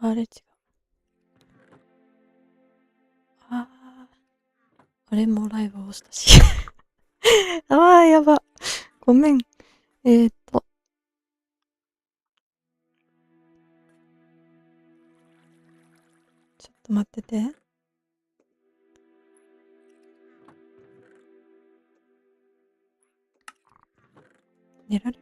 あれ違う。ああれもライブをしたし。ああ、やば。ごめん。ちょっと待ってて。寝られる？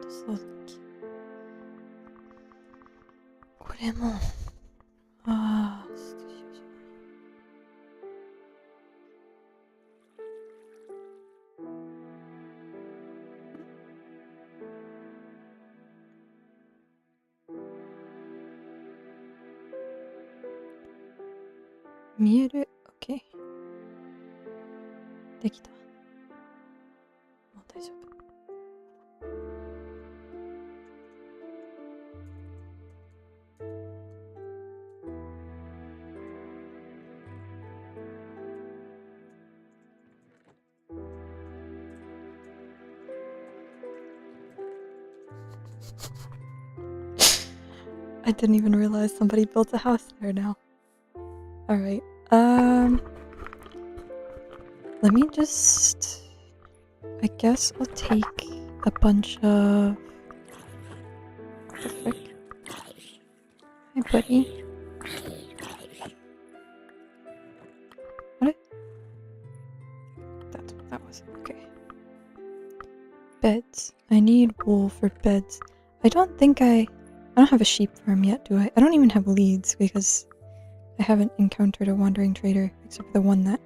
そうだっけ。これも、ああ、ちょっとしようじゃない。見える？ OK。できた。もう大丈夫。I didn't even realize somebody built a house there now. Alright, let me just... I guess I'll take a bunch of... What the frick? Hi, buddy. What? That's what that was. Okay. Beds. I need wool for beds. I don't think I don't have a sheep farm yet, do I? I don't even have leads because I haven't encountered a wandering trader except for the one that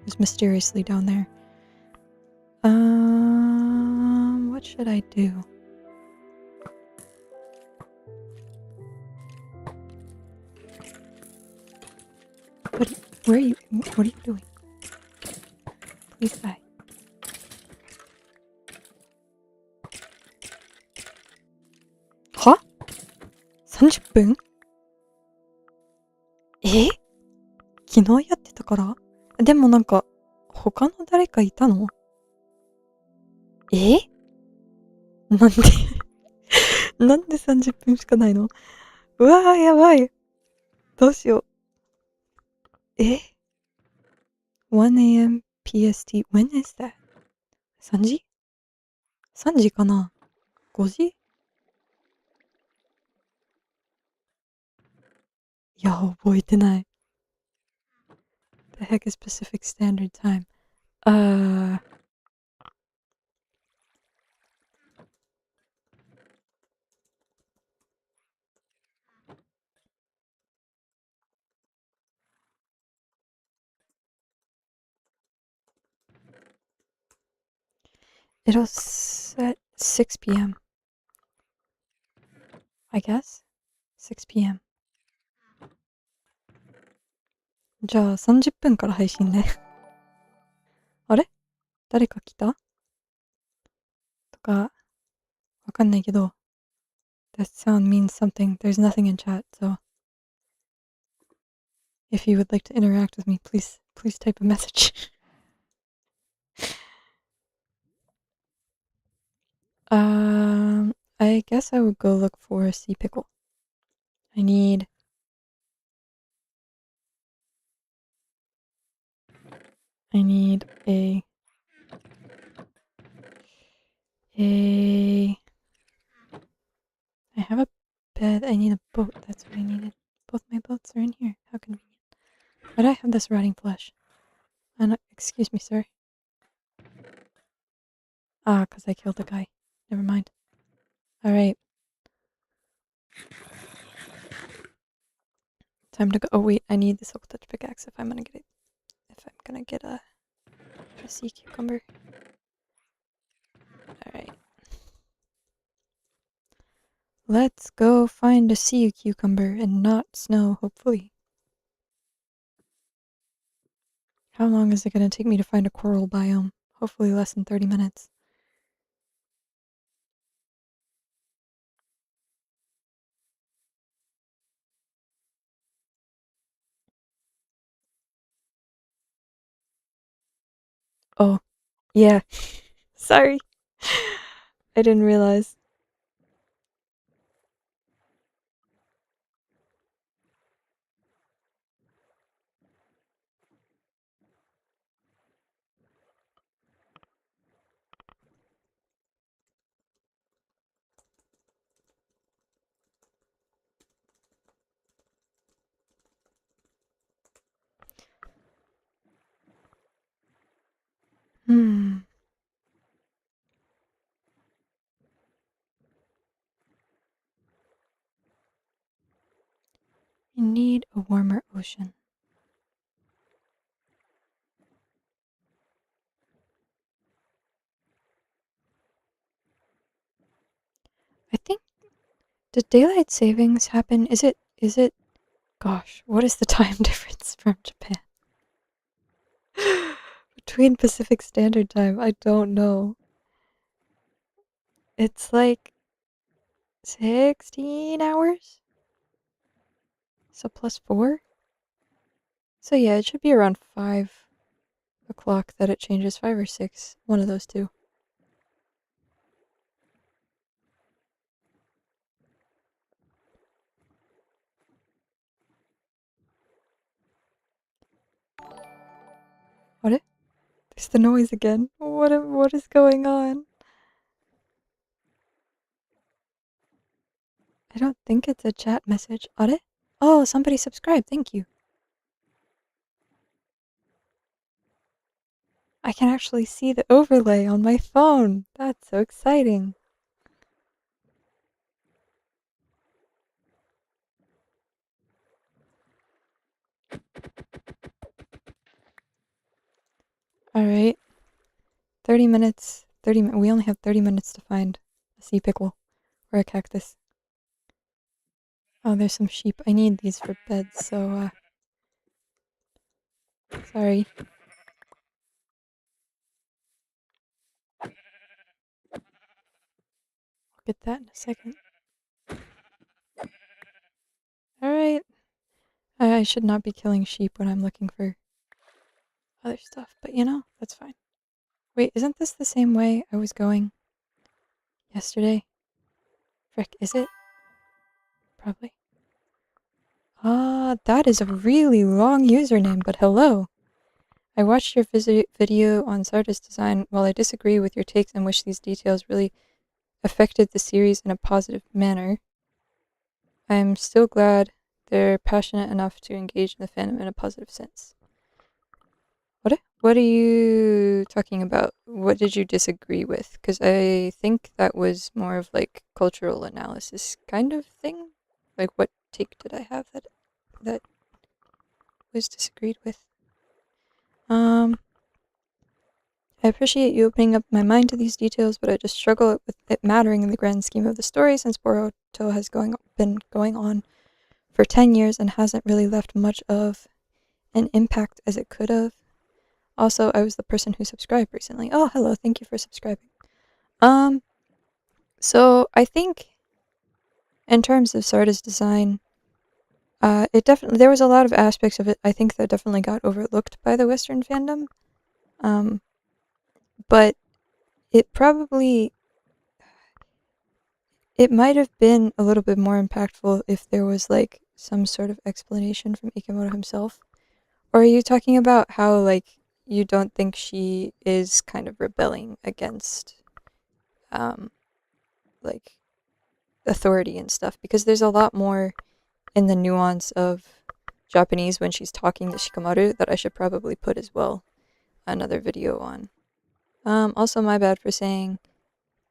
was mysteriously down there. What should I do? Where are you? What are you doing? Please die. Huh? 30分？昨日やってたから？でもなんか、他の誰かいたの？なんでなんで30分しかないの？うわー、やばい。どうしよう。1 a.m. PST. When is that? 3時 ?3 時かな？ 5 時？いや、覚えてない。The heck is Pacific Standard Time? It'll set 6 p.m. I guess? 6 p.m. じゃあ30分から配信ね。あれ？誰か来た？とか、わかんないけど。That sound means something. There's nothing in chat, so if you would like to interact with me, please type a message. I guess I would go look for a sea pickle. I need a I have a bed. I need a boat. That's what I needed. Both my boats are in here. How convenient. But I have this rotting flesh. Excuse me, sir. Ah, because I killed the guy. Never mind. Alright. Time to go. Oh wait, I need the silk touch pickaxe if I'm gonna get it. If I'm gonna get a sea cucumber. Alright. Let's go find a sea cucumber and not snow, hopefully. How long is it gonna take me to find a coral biome? Hopefully less than 30 minutes. Oh, yeah. Sorry. I didn't realize. Hmm. You need a warmer ocean. I think, did daylight savings happen? Is it, gosh, what is the time difference from Japan? Between Pacific Standard Time, I don't know. It's like 16 hours? So plus 4? So yeah, it should be around 5 o'clock that it changes, 5 or 6, one of those two. What? There's the noise again. What is going on? I don't think it's a chat message. Are? Oh, somebody subscribed. Thank you. I can actually see the overlay on my phone. That's so exciting. Alright. 30 minutes. We only have 30 minutes to find a sea pickle or a cactus. Oh, there's some sheep. I need these for beds, so, sorry. I'll get that in a second. Alright. I should not be killing sheep when I'm looking for other stuff, but you know, that's fine. Wait, isn't this the same way I was going yesterday? Frick, is it? Probably. Ah, that is a really long username, but hello. I watched your video on Sarada's design. While I disagree with your takes and wish these details really affected the series in a positive manner, I'm still glad they're passionate enough to engage in the fandom in a positive sense. What are you talking about? What did you disagree with? Because I think that was more of like cultural analysis kind of thing. Like, what take did I have that was disagreed with? I appreciate you opening up my mind to these details, but I just struggle with it mattering in the grand scheme of the story since Boruto has been going on for 10 years and hasn't really left much of an impact as it could have. Also, I was the person who subscribed recently. Oh, hello, thank you for subscribing. So I think in terms of Sarda's design, there was a lot of aspects of it I think that definitely got overlooked by the Western fandom. But it probably it might have been a little bit more impactful if there was like some sort of explanation from Ikemoto himself. Or are you talking about how like you don't think she is kind of rebelling against like authority and stuff? Because there's a lot more in the nuance of Japanese when she's talking to Shikamaru that I should probably put as well another video on. Also my bad for saying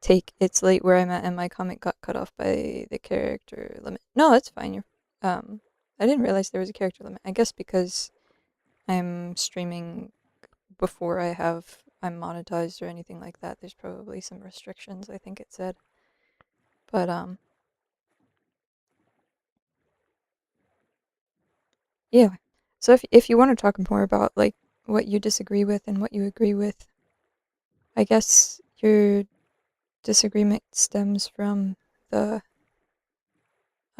it's late where I'm at and my comment got cut off by the character limit. No, that's fine. I didn't realize there was a character limit. I guess because I'm streaming before I'm monetized or anything like that. There's probably some restrictions, I think it said. But yeah. So if you want to talk more about like what you disagree with and what you agree with, I guess your disagreement stems from the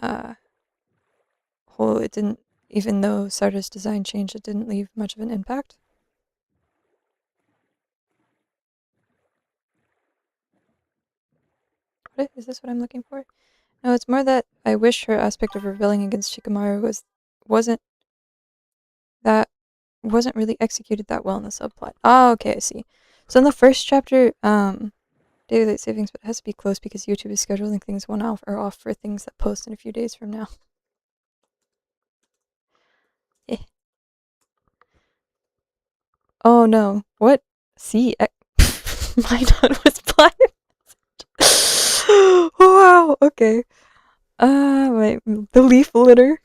uh whole it didn't even though Sarda's design changed, it didn't leave much of an impact. What is this? What I'm looking for? No, it's more that I wish her aspect of rebelling against Shikamaru wasn't really executed that well in the subplot. Ah, okay, I see. So in the first chapter, daylight savings, but it has to be close because YouTube is scheduling things one off or off for things that post in a few days from now. Eh. Oh no! What? See, my dot was blind. Wow. Okay. The leaf litter.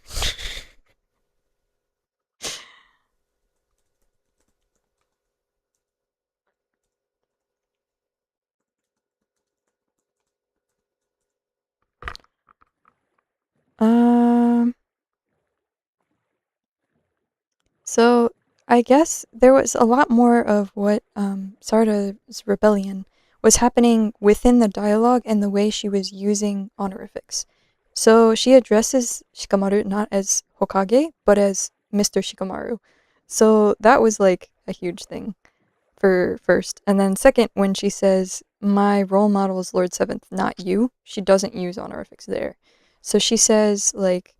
So I guess there was a lot more of what Sarada's rebellion was happening within the dialogue and the way she was using honorifics. So she addresses Shikamaru not as Hokage, but as Mr. Shikamaru. So that was like a huge thing for first. And then second, when she says, my role model is Lord Seventh, not you, she doesn't use honorifics there. So she says, like,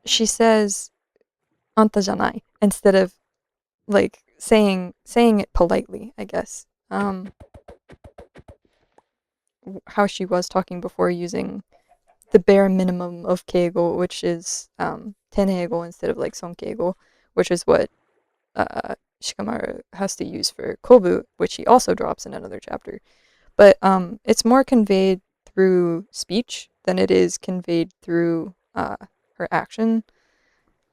she says, anta janai, instead of, like, saying it politely, I guess. How she was talking before, using the bare minimum of keigo, which is teneigo instead of like sonkeigo, which is what Shikamaru has to use for Kobu, which he also drops in another chapter. But it's more conveyed through speech than it is conveyed through her action.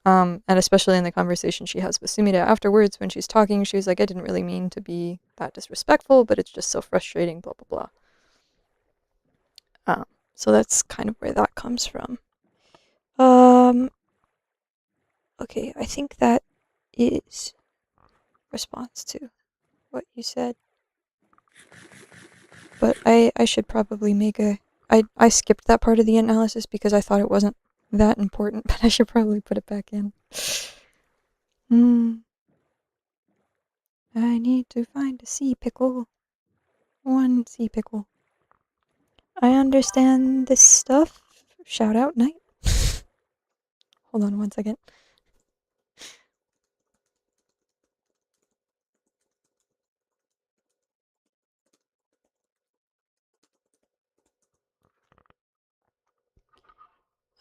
And especially in the conversation she has with Sumire afterwards, when she's talking, she was like, I didn't really mean to be that disrespectful, but it's just so frustrating, blah, blah, blah. So that's kind of where that comes from. Okay, I think that is response to what you said. But I should probably make I skipped that part of the analysis because I thought it wasn't that important, but I should probably put it back in. I need to find a sea pickle. One sea pickle. I understand this stuff. Shout out night. Hold on one second.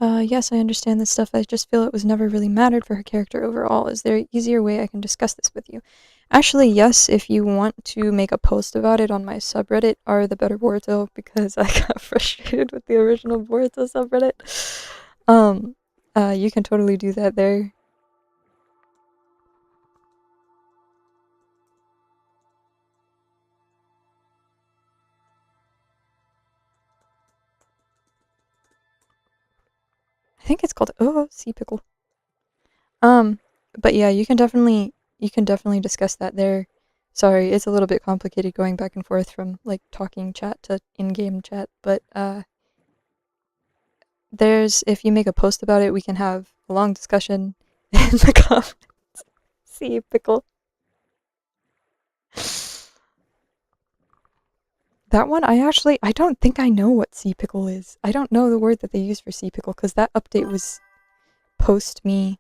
Yes, I understand this stuff. I just feel it was never really mattered for her character overall. Is there an easier way I can discuss this with you? Actually, yes, if you want to make a post about it on my subreddit, Are the Better Boruto, because I got frustrated with the original Boruto subreddit. You can totally do that there. I think it's called Sea Pickle. But yeah, you can definitely discuss that there. Sorry, it's a little bit complicated going back and forth from like talking chat to in-game chat, but if you make a post about it, we can have a long discussion in the comments. Sea Pickle. That one, I don't think I know what sea pickle is. I don't know the word that they use for sea pickle because that update was post me.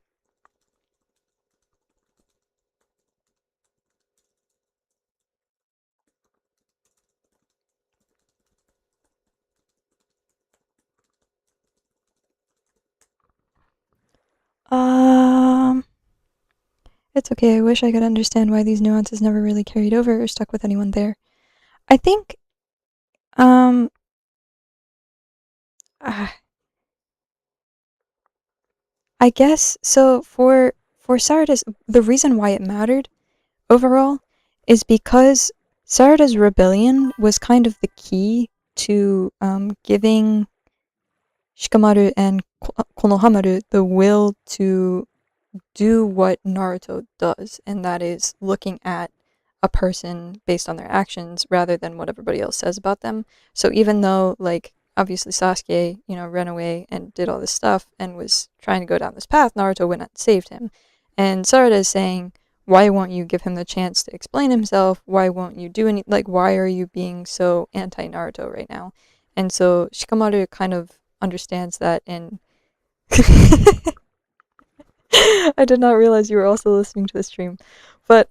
It's okay. I wish I could understand why these nuances never really carried over or stuck with anyone there. I think, I guess, so for Sarada's, the reason why it mattered overall is because Sarada's rebellion was kind of the key to giving Shikamaru and Konohamaru the will to do what Naruto does, and that is looking at a person based on their actions rather than what everybody else says about them. So even though, like, obviously Sasuke, ran away and did all this stuff and was trying to go down this path, Naruto went out and saved him. And Sarada is saying, why won't you give him the chance to explain himself? Why won't you do any, like, why are you being so anti-Naruto right now? And so Shikamaru kind of understands that, and I did not realize you were also listening to the stream. But,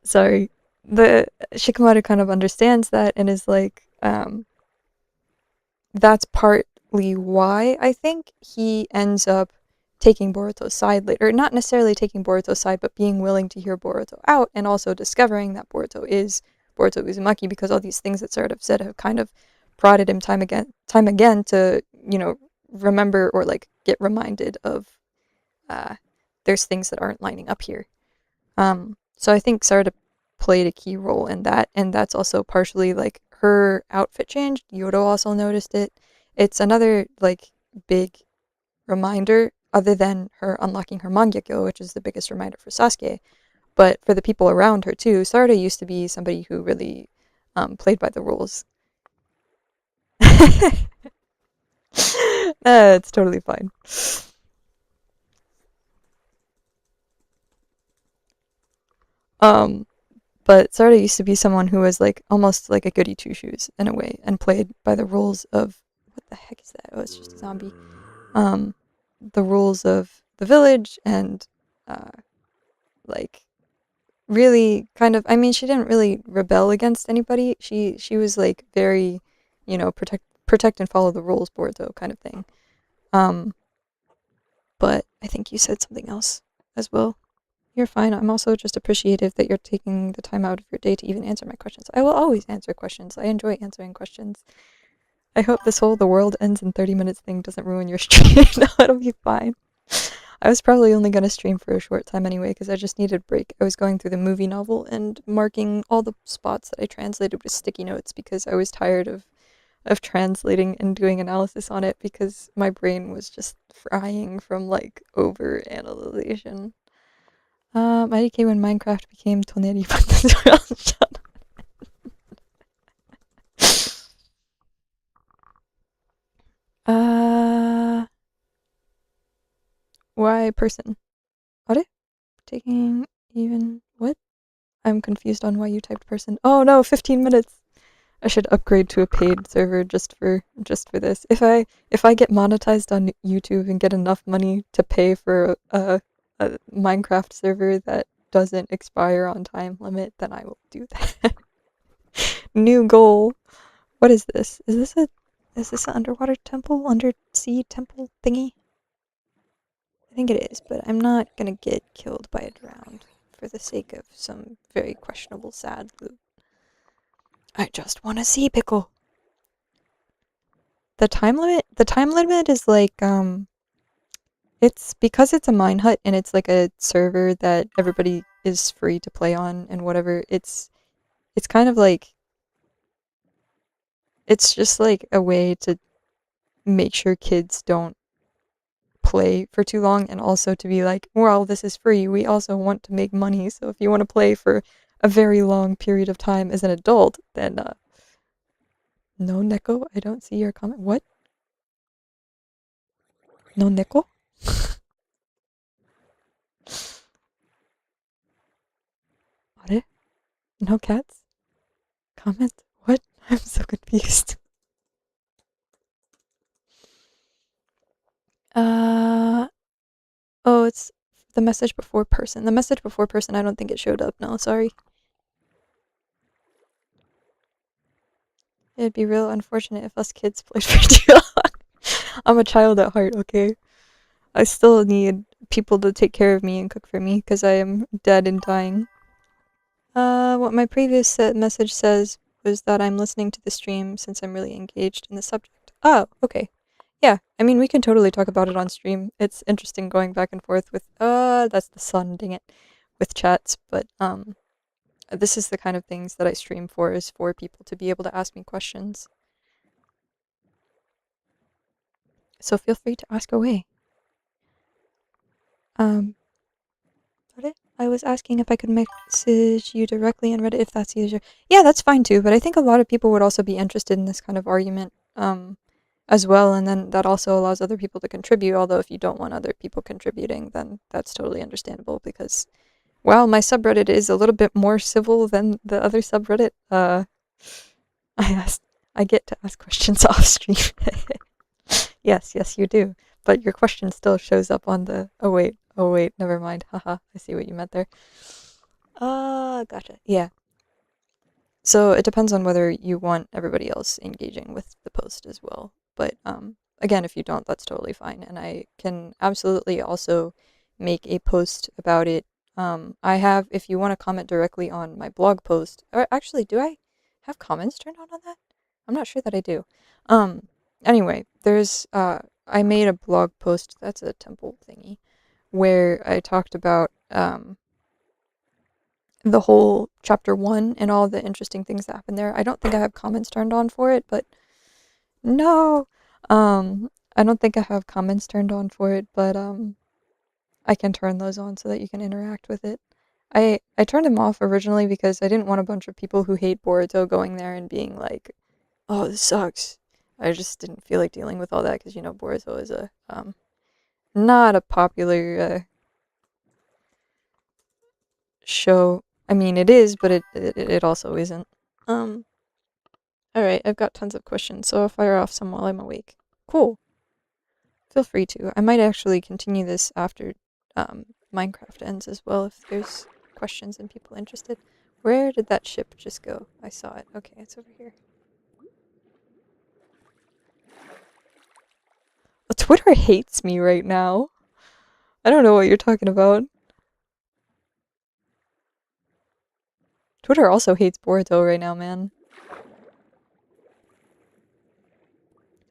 sorry. The Shikamaru kind of understands that and is like, that's partly why I think he ends up taking Boruto's side later. Not necessarily taking Boruto's side, but being willing to hear Boruto out, and also discovering that Boruto is Boruto Uzumaki, because all these things that Sarada have said have kind of prodded him time again to, remember or like get reminded of there's things that aren't lining up here. So I think Sarada played a key role in that, and that's also partially like her outfit changed. Yodo also noticed it. It's another like big reminder, other than her unlocking her Mangekyo, which is the biggest reminder for Sasuke, but for the people around her too. Sarada used to be somebody who really played by the rules. It's totally fine. But Sarada used to be someone who was like almost like a goody two shoes in a way, and played by the rules of, what the heck is that? Oh, it's just a zombie. The rules of the village, and like really kind of, I mean, she didn't really rebel against anybody. She was like very, protect and follow the rules, Boruto kind of thing. But I think you said something else as well. You're fine. I'm also just appreciative that you're taking the time out of your day to even answer my questions. I will always answer questions. I enjoy answering questions. I hope this whole the world ends in 30 minutes thing doesn't ruin your stream. No, it'll be fine. I was probably only going to stream for a short time anyway, because I just needed a break. I was going through the movie novel and marking all the spots that I translated with sticky notes, because I was tired of translating and doing analysis on it, because my brain was just frying from like over analyzation. IDK when Minecraft became Toneri, but this world shut why person? What? Taking even what? I'm confused on why you typed person. Oh no, 15 minutes. I should upgrade to a paid server just for this. If I get monetized on YouTube and get enough money to pay for a Minecraft server that doesn't expire on time limit, then I will do that. New goal. What is this? Is this an underwater temple? Undersea temple thingy? I think it is, but I'm not gonna get killed by a drowned for the sake of some very questionable sad loot. I just want a sea pickle. The time limit is like, it's because it's a mine hut and it's like a server that everybody is free to play on and whatever. It's kind of like, it's just like a way to make sure kids don't play for too long, and also to be like, well, this is free. We also want to make money. So if you want to play for a very long period of time as an adult, then no neko. I don't see your comment. What? No neko? What? No cats? Comment? What? I'm so confused. Oh, it's the message before person. The message before person, I don't think it showed up. No, sorry. It'd be real unfortunate if us kids played for too long. I'm a child at heart, okay? I still need people to take care of me and cook for me, because I am dead and dying. What my previous message says was that I'm listening to the stream since I'm really engaged in the subject. Oh, okay. Yeah, I mean, we can totally talk about it on stream. It's interesting going back and forth with, that's the sun, dang it, with chats, but, this is the kind of things that I stream for, is for people to be able to ask me questions. So feel free to ask away. I was asking if I could message you directly on Reddit if that's easier. Yeah, that's fine too, but I think a lot of people would also be interested in this kind of argument, as well, and then that also allows other people to contribute, although if you don't want other people contributing, then that's totally understandable, because While my subreddit is a little bit more civil than the other subreddit, I get to ask questions off stream. Yes, you do. But your question still shows up on the. Oh wait, never mind. Haha, I see what you meant there. Gotcha. Yeah. So it depends on whether you want everybody else engaging with the post as well. But again, if you don't, that's totally fine. And I can absolutely also make a post about it. I have, if you want to comment directly on my blog post, or actually, do I have comments turned on that? I'm not sure that I do. Anyway, there's, I made a blog post, that's a temple thingy, where I talked about, the whole chapter 1 and all the interesting things that happen there. I don't think I have comments turned on for it, but no. I don't think I have comments turned on for it, but I can turn those on so that you can interact with it. I turned them off originally because I didn't want a bunch of people who hate Boruto going there and being like, "Oh, this sucks." I just didn't feel like dealing with all that because Boruto is a not a popular show. I mean, it is, but it also isn't. Alright, I've got tons of questions, so I'll fire off some while I'm awake. Cool. Feel free to. I might actually continue this after Minecraft ends as well, if there's questions and people interested. Where did that ship just go? I saw it. Okay, it's over here. Oh, Twitter hates me right now. I don't know what you're talking about. Twitter also hates Boruto right now, man.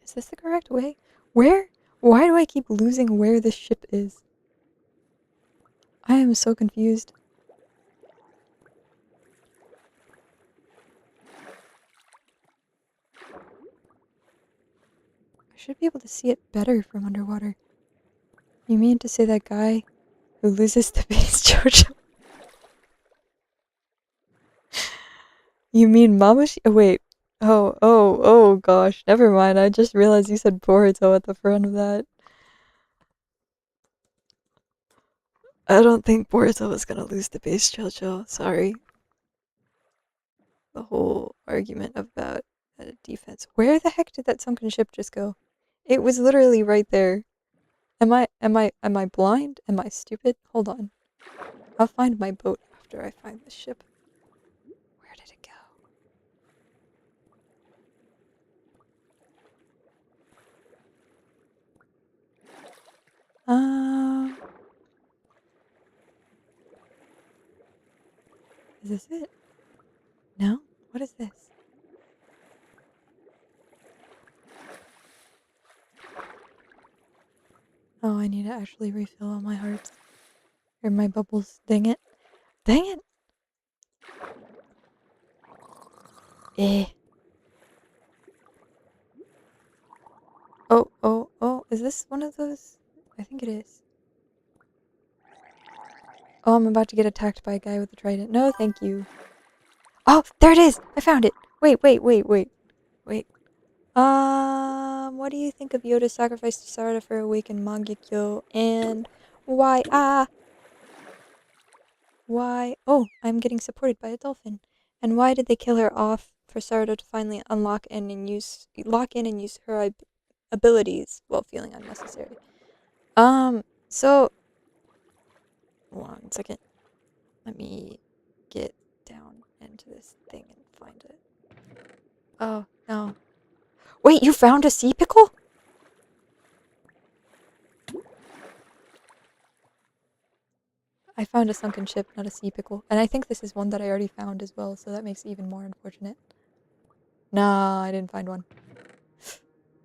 Is this the correct way? Where? Why do I keep losing where this ship is? I am so confused. I should be able to see it better from underwater. You mean to say that guy who loses the base JoJo? You mean Mamashi? Oh, wait. Oh, gosh. Never mind. I just realized you said Boruto at the front of that. I don't think Boruto is gonna lose the base JoJo. Sorry. The whole argument about defense. Where the heck did that sunken ship just go? It was literally right there. Am I blind? Am I stupid? Hold on. I'll find my boat after I find the ship. Where did it go? Is this it? No? What is this? Oh, I need to actually refill all my hearts. Or my bubbles. Dang it. Dang it! Eh. Oh. Is this one of those? I think it is. Oh, I'm about to get attacked by a guy with a trident. No, thank you. Oh, there it is! I found it! Wait. What do you think of Yoda's sacrifice to Sarada for awakened Mangekyo? And why? Why? Oh, I'm getting supported by a dolphin. And why did they kill her off for Sarada to finally lock in and use her abilities while feeling unnecessary? So, hold on a second. Let me get down into this thing and find it. Oh, no. Wait, you found a sea pickle? I found a sunken ship, not a sea pickle. And I think this is one that I already found as well, so that makes it even more unfortunate. Nah, I didn't find one.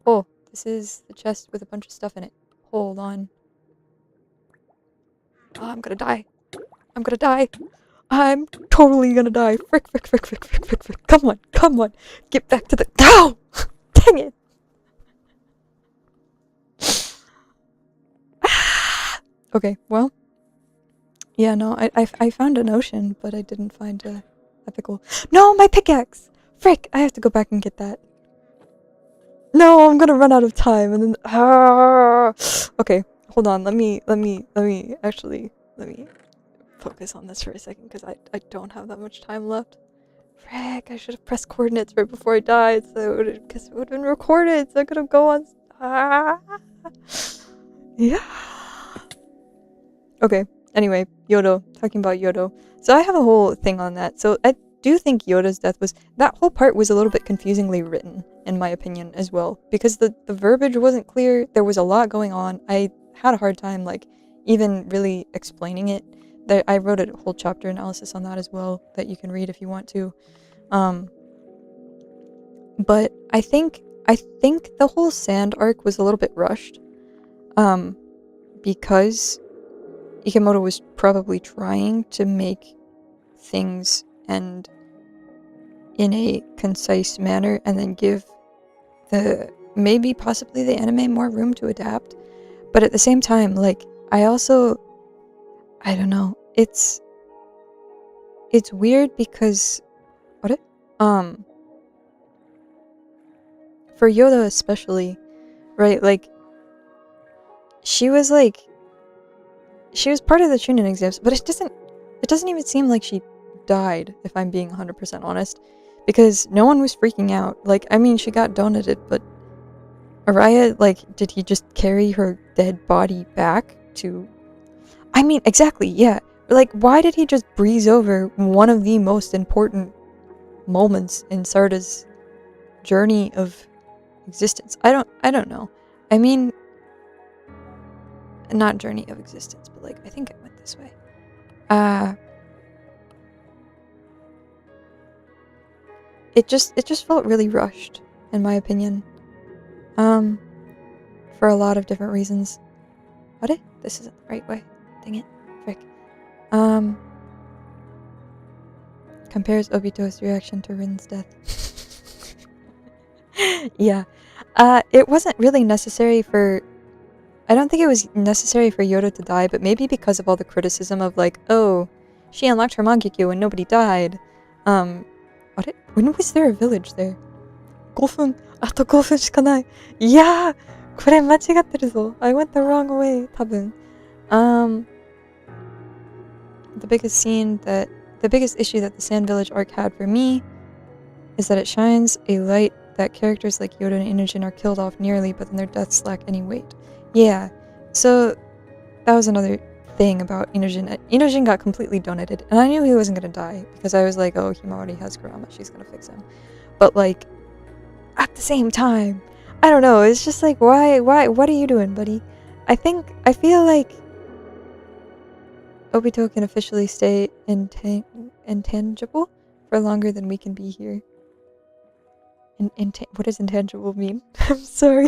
Oh, this is the chest with a bunch of stuff in it. Hold on. Oh, I'm gonna die. I'm totally gonna die. Frick. Come on. Get back to the. Ow! Dang it! Okay, well. Yeah, no, I found an ocean, but I didn't find a pickle. No, my pickaxe! Frick! I have to go back and get that. No, I'm gonna run out of time, and then. Okay, hold on. Let me focus on this for a second because I don't have that much time left. Frick, I should have pressed coordinates right before I died, because it would have been recorded, so I could have gone on. Yeah. Okay, anyway, Yodo, talking about Yodo. So I have a whole thing on that. So I do think Yoda's death that whole part was a little bit confusingly written, in my opinion, as well. Because the verbiage wasn't clear, there was a lot going on. I had a hard time, like, even really explaining it. I wrote a whole chapter analysis on that as well, that you can read if you want to. But I think the whole sand arc was a little bit rushed. Because Ikemoto was probably trying to make things end in a concise manner and then give maybe possibly the anime more room to adapt. But at the same time, like, I don't know, it's weird because for Yoda especially, right, like, she was part of the Chunin exams, but it doesn't even seem like she died, if I'm being 100% honest, because no one was freaking out. Like, I mean, she got donated, but Araya, like, did he just carry her dead body back to... I mean, exactly, yeah. Like, why did he just breeze over one of the most important moments in Sarada's journey of existence? I don't know. I mean, not journey of existence, but, like, I think it went this way. It just felt really rushed, in my opinion. For a lot of different reasons. What? This isn't the right way. Dang it. Frick. Compares Obito's reaction to Rin's death. Yeah. It wasn't really necessary for... I don't think it was necessary for Yoda to die, but maybe because of all the criticism of, like, oh, she unlocked her Mangekyo and nobody died. What? When was there a village there? 5分. あと5分しかない. Yeah! これ間違ってるぞ. I went the wrong way, 多分. The biggest issue that the Sand Village arc had for me is that it shines a light that characters like Yoda and Inujin are killed off nearly, but then their deaths lack any weight. Yeah, so that was another thing about Inujin. Inujin got completely donated, and I knew he wasn't gonna die, because I was like, oh, Hima already has Kurama, she's gonna fix him. But, like, at the same time, I don't know, it's just like, why, what are you doing, buddy? I feel like Obito can officially stay intangible for longer than we can be here. What does intangible mean? I'm sorry.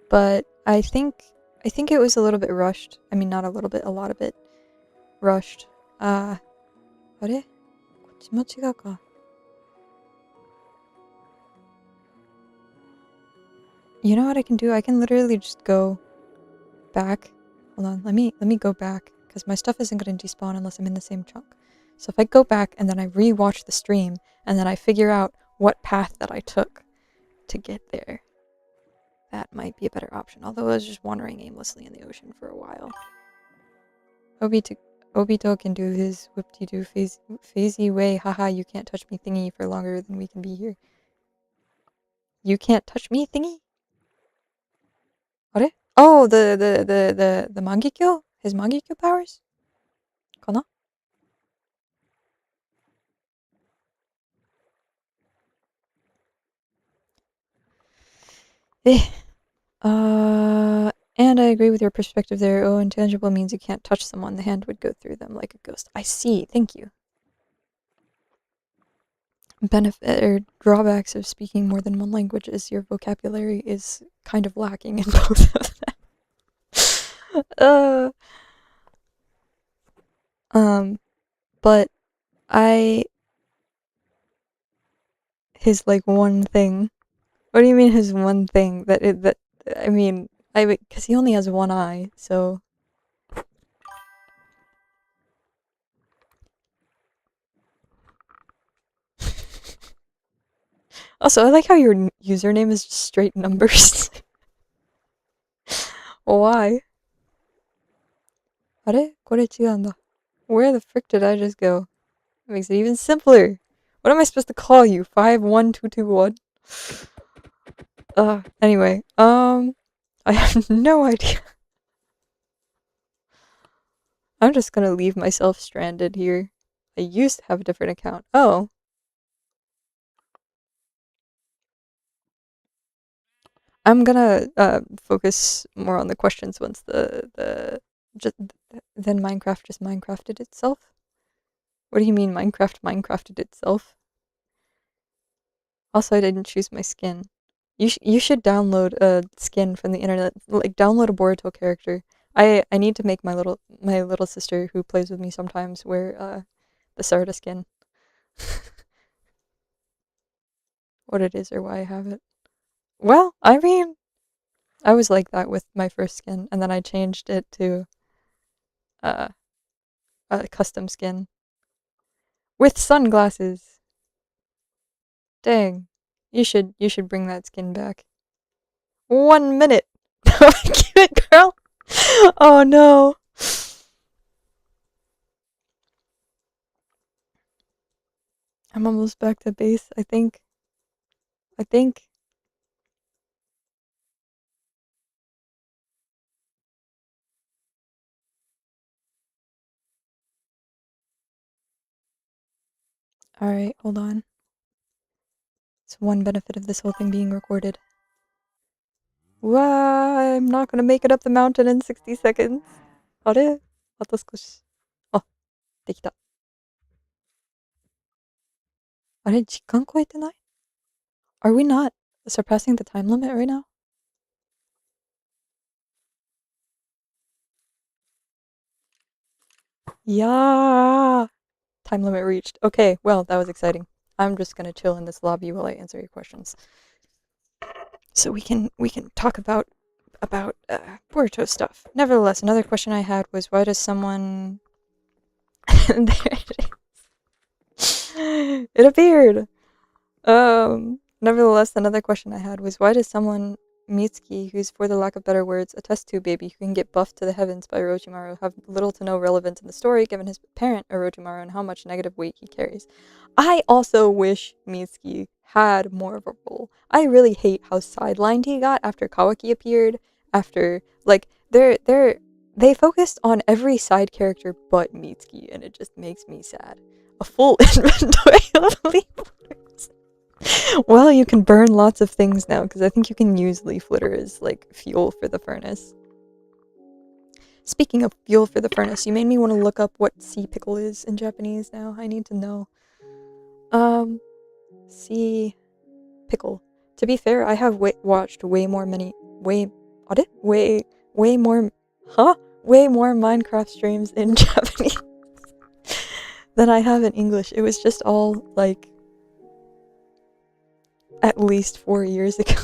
But I think it was a little bit rushed. I mean, not a little bit, a lot of it rushed. あれ? こっちも違うか. You know what I can do? I can literally just go back. Hold on, let me go back, because my stuff isn't going to despawn unless I'm in the same chunk. So if I go back and then I re-watch the stream, and then I figure out what path that I took to get there, that might be a better option. Although I was just wandering aimlessly in the ocean for a while. Obito can do his whoop-de-doo phasey way. Haha, you can't touch me thingy for longer than we can be here. You can't touch me thingy? What? Oh, the Mangekyo? His Mangekyo powers? Kana? And I agree with your perspective there. Oh, intangible means you can't touch someone. The hand would go through them like a ghost. I see. Thank you. Benefit or drawbacks of speaking more than one language is your vocabulary is kind of lacking in both of them. But his, like, one thing. What do you mean his one thing? I mean, because he only has one eye, so... Also, I like how your username is just straight numbers. Why? あれ？これ違うんだ。Where the frick did I just go? It makes it even simpler. What am I supposed to call you? 51221? Anyway, I have no idea. I'm just gonna leave myself stranded here. I used to have a different account. Oh. I'm gonna focus more on the questions once then Minecraft just Minecrafted itself. What do you mean Minecraft Minecrafted itself? Also, I didn't choose my skin. You should download a skin from the internet. Like download a Boruto character. I need to make my little sister who plays with me sometimes wear the Sarada skin. What it is or why I have it. Well, I mean, I was like that with my first skin, and then I changed it to a custom skin with sunglasses. Dang, you should bring that skin back. 1 minute. Give it, girl. Oh no. I'm almost back to base. I think. Alright, hold on. It's one benefit of this whole thing being recorded. Wow, I'm not gonna make it up the mountain in 60 seconds. あれ？あと少し。あ、できた。あれ？時間超えてない？ Are we not surpassing the time limit right now? Yeah! Time limit reached. Okay, well, that was exciting. I'm just gonna chill in this lobby while I answer your questions. So we can talk about Boruto stuff. Nevertheless, another question I had was why does someone there it is. It appeared. Nevertheless, another question I had was why does someone Mitsuki, who's for the lack of better words, a test tube baby who can get buffed to the heavens by Orochimaru, have little to no relevance in the story given his parent Orochimaru and how much negative weight he carries? I also wish Mitsuki had more of a role. I really hate how sidelined he got after Kawaki appeared. After like they focused on every side character but Mitsuki, and it just makes me sad. A full inventory of leaf litters. Well, you can burn lots of things now because I think you can use leaf litter as like fuel for the furnace. Speaking of fuel for the furnace, you made me want to look up what sea pickle is in Japanese now. I need to know. Sea pickle. To be fair, I have watched way more Minecraft streams in Japanese than I have in English. It was just all like at least 4 years ago.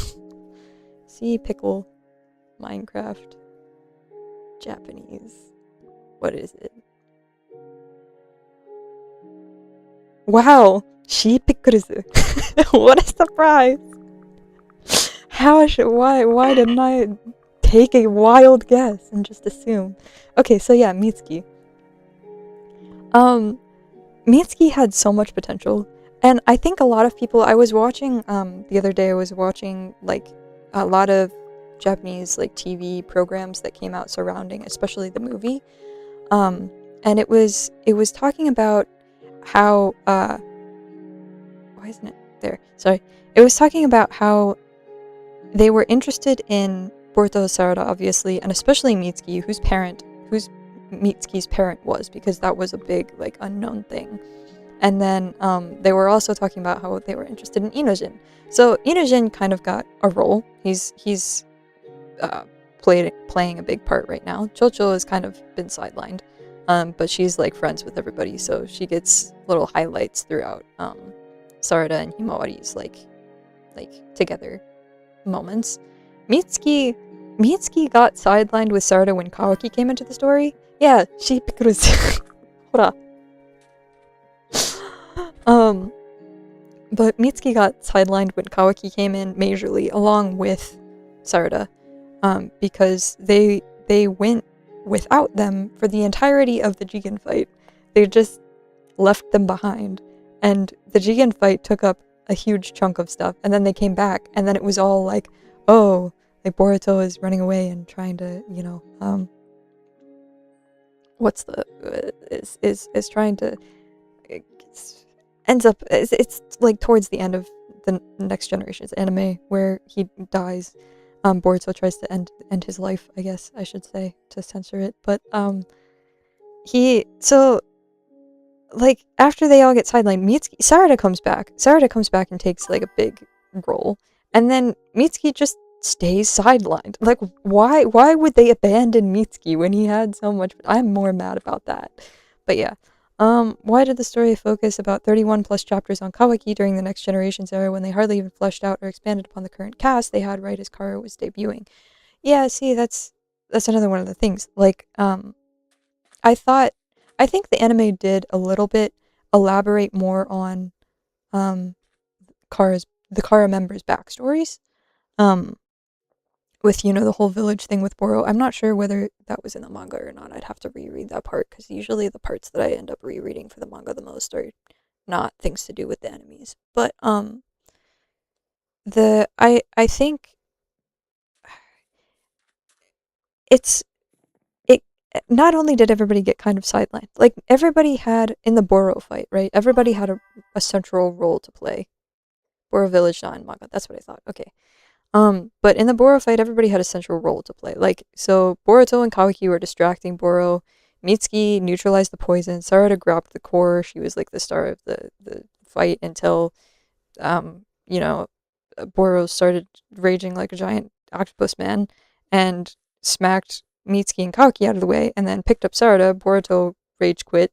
Sea pickle Minecraft Japanese. What is it? Wow! Sea pickles. What a surprise! Why didn't I take a wild guess and just assume? Okay, so yeah, Mitsuki. Mitsuki had so much potential. And I think a lot of people, I was watching, the other day I was watching, like, a lot of Japanese, like, TV programs that came out surrounding, especially the movie. And it was talking about how, why isn't it there? Sorry. It was talking about how they were interested in Boruto Sarada, obviously, and especially Mitsuki, whose Mitsuki's parent was, because that was a big, like, unknown thing. And then they were also talking about how they were interested in Inojin. So Inojin kind of got a role. He's playing a big part right now. Chocho has kind of been sidelined, but she's like friends with everybody, so she gets little highlights throughout Sarada and Himawari's like together moments. Mitsuki got sidelined with Sarada when Kawaki came into the story. Yeah, she pickles. Hora. But Mitsuki got sidelined when Kawaki came in majorly, along with Sarada, because they went without them for the entirety of the Jigen fight. They just left them behind, and the Jigen fight took up a huge chunk of stuff, and then they came back, and then it was all like, oh, like Boruto is running away and trying to, you know, what's the is trying to ends up it's like towards the end of the Next Generation's anime where he dies. Boruto tries to end his life, I guess I should say, to censor it, but so like after they all get sidelined, Sarada comes back and takes like a big role, and then Mitsuki just stays sidelined. Like, why would they abandon Mitsuki when he had so much? I'm more mad about that. But yeah, why did the story focus about 31 plus chapters on Kawaki during the Next Generations era when they hardly even fleshed out or expanded upon the current cast they had right as Kara was debuting? Yeah, see, that's another one of the things. Like, I think the anime did a little bit elaborate more on the Kara members' backstories. With, you know, the whole village thing with Boro. I'm not sure whether that was in the manga or not. I'd have to reread that part, because usually the parts that I end up rereading for the manga the most are not things to do with the enemies. But I think it not only did everybody get kind of sidelined, like everybody had in the Boro fight, right? Everybody had a central role to play. Boro Village, not in manga. That's what I thought. Okay. But in the Boro fight, everybody had a central role to play. Like, so Boruto and Kawaki were distracting Boro. Mitsuki neutralized the poison. Sarada grabbed the core. She was like the star of the fight until, you know, Boro started raging like a giant octopus man and smacked Mitsuki and Kawaki out of the way, and then picked up Sarada. Boruto rage quit,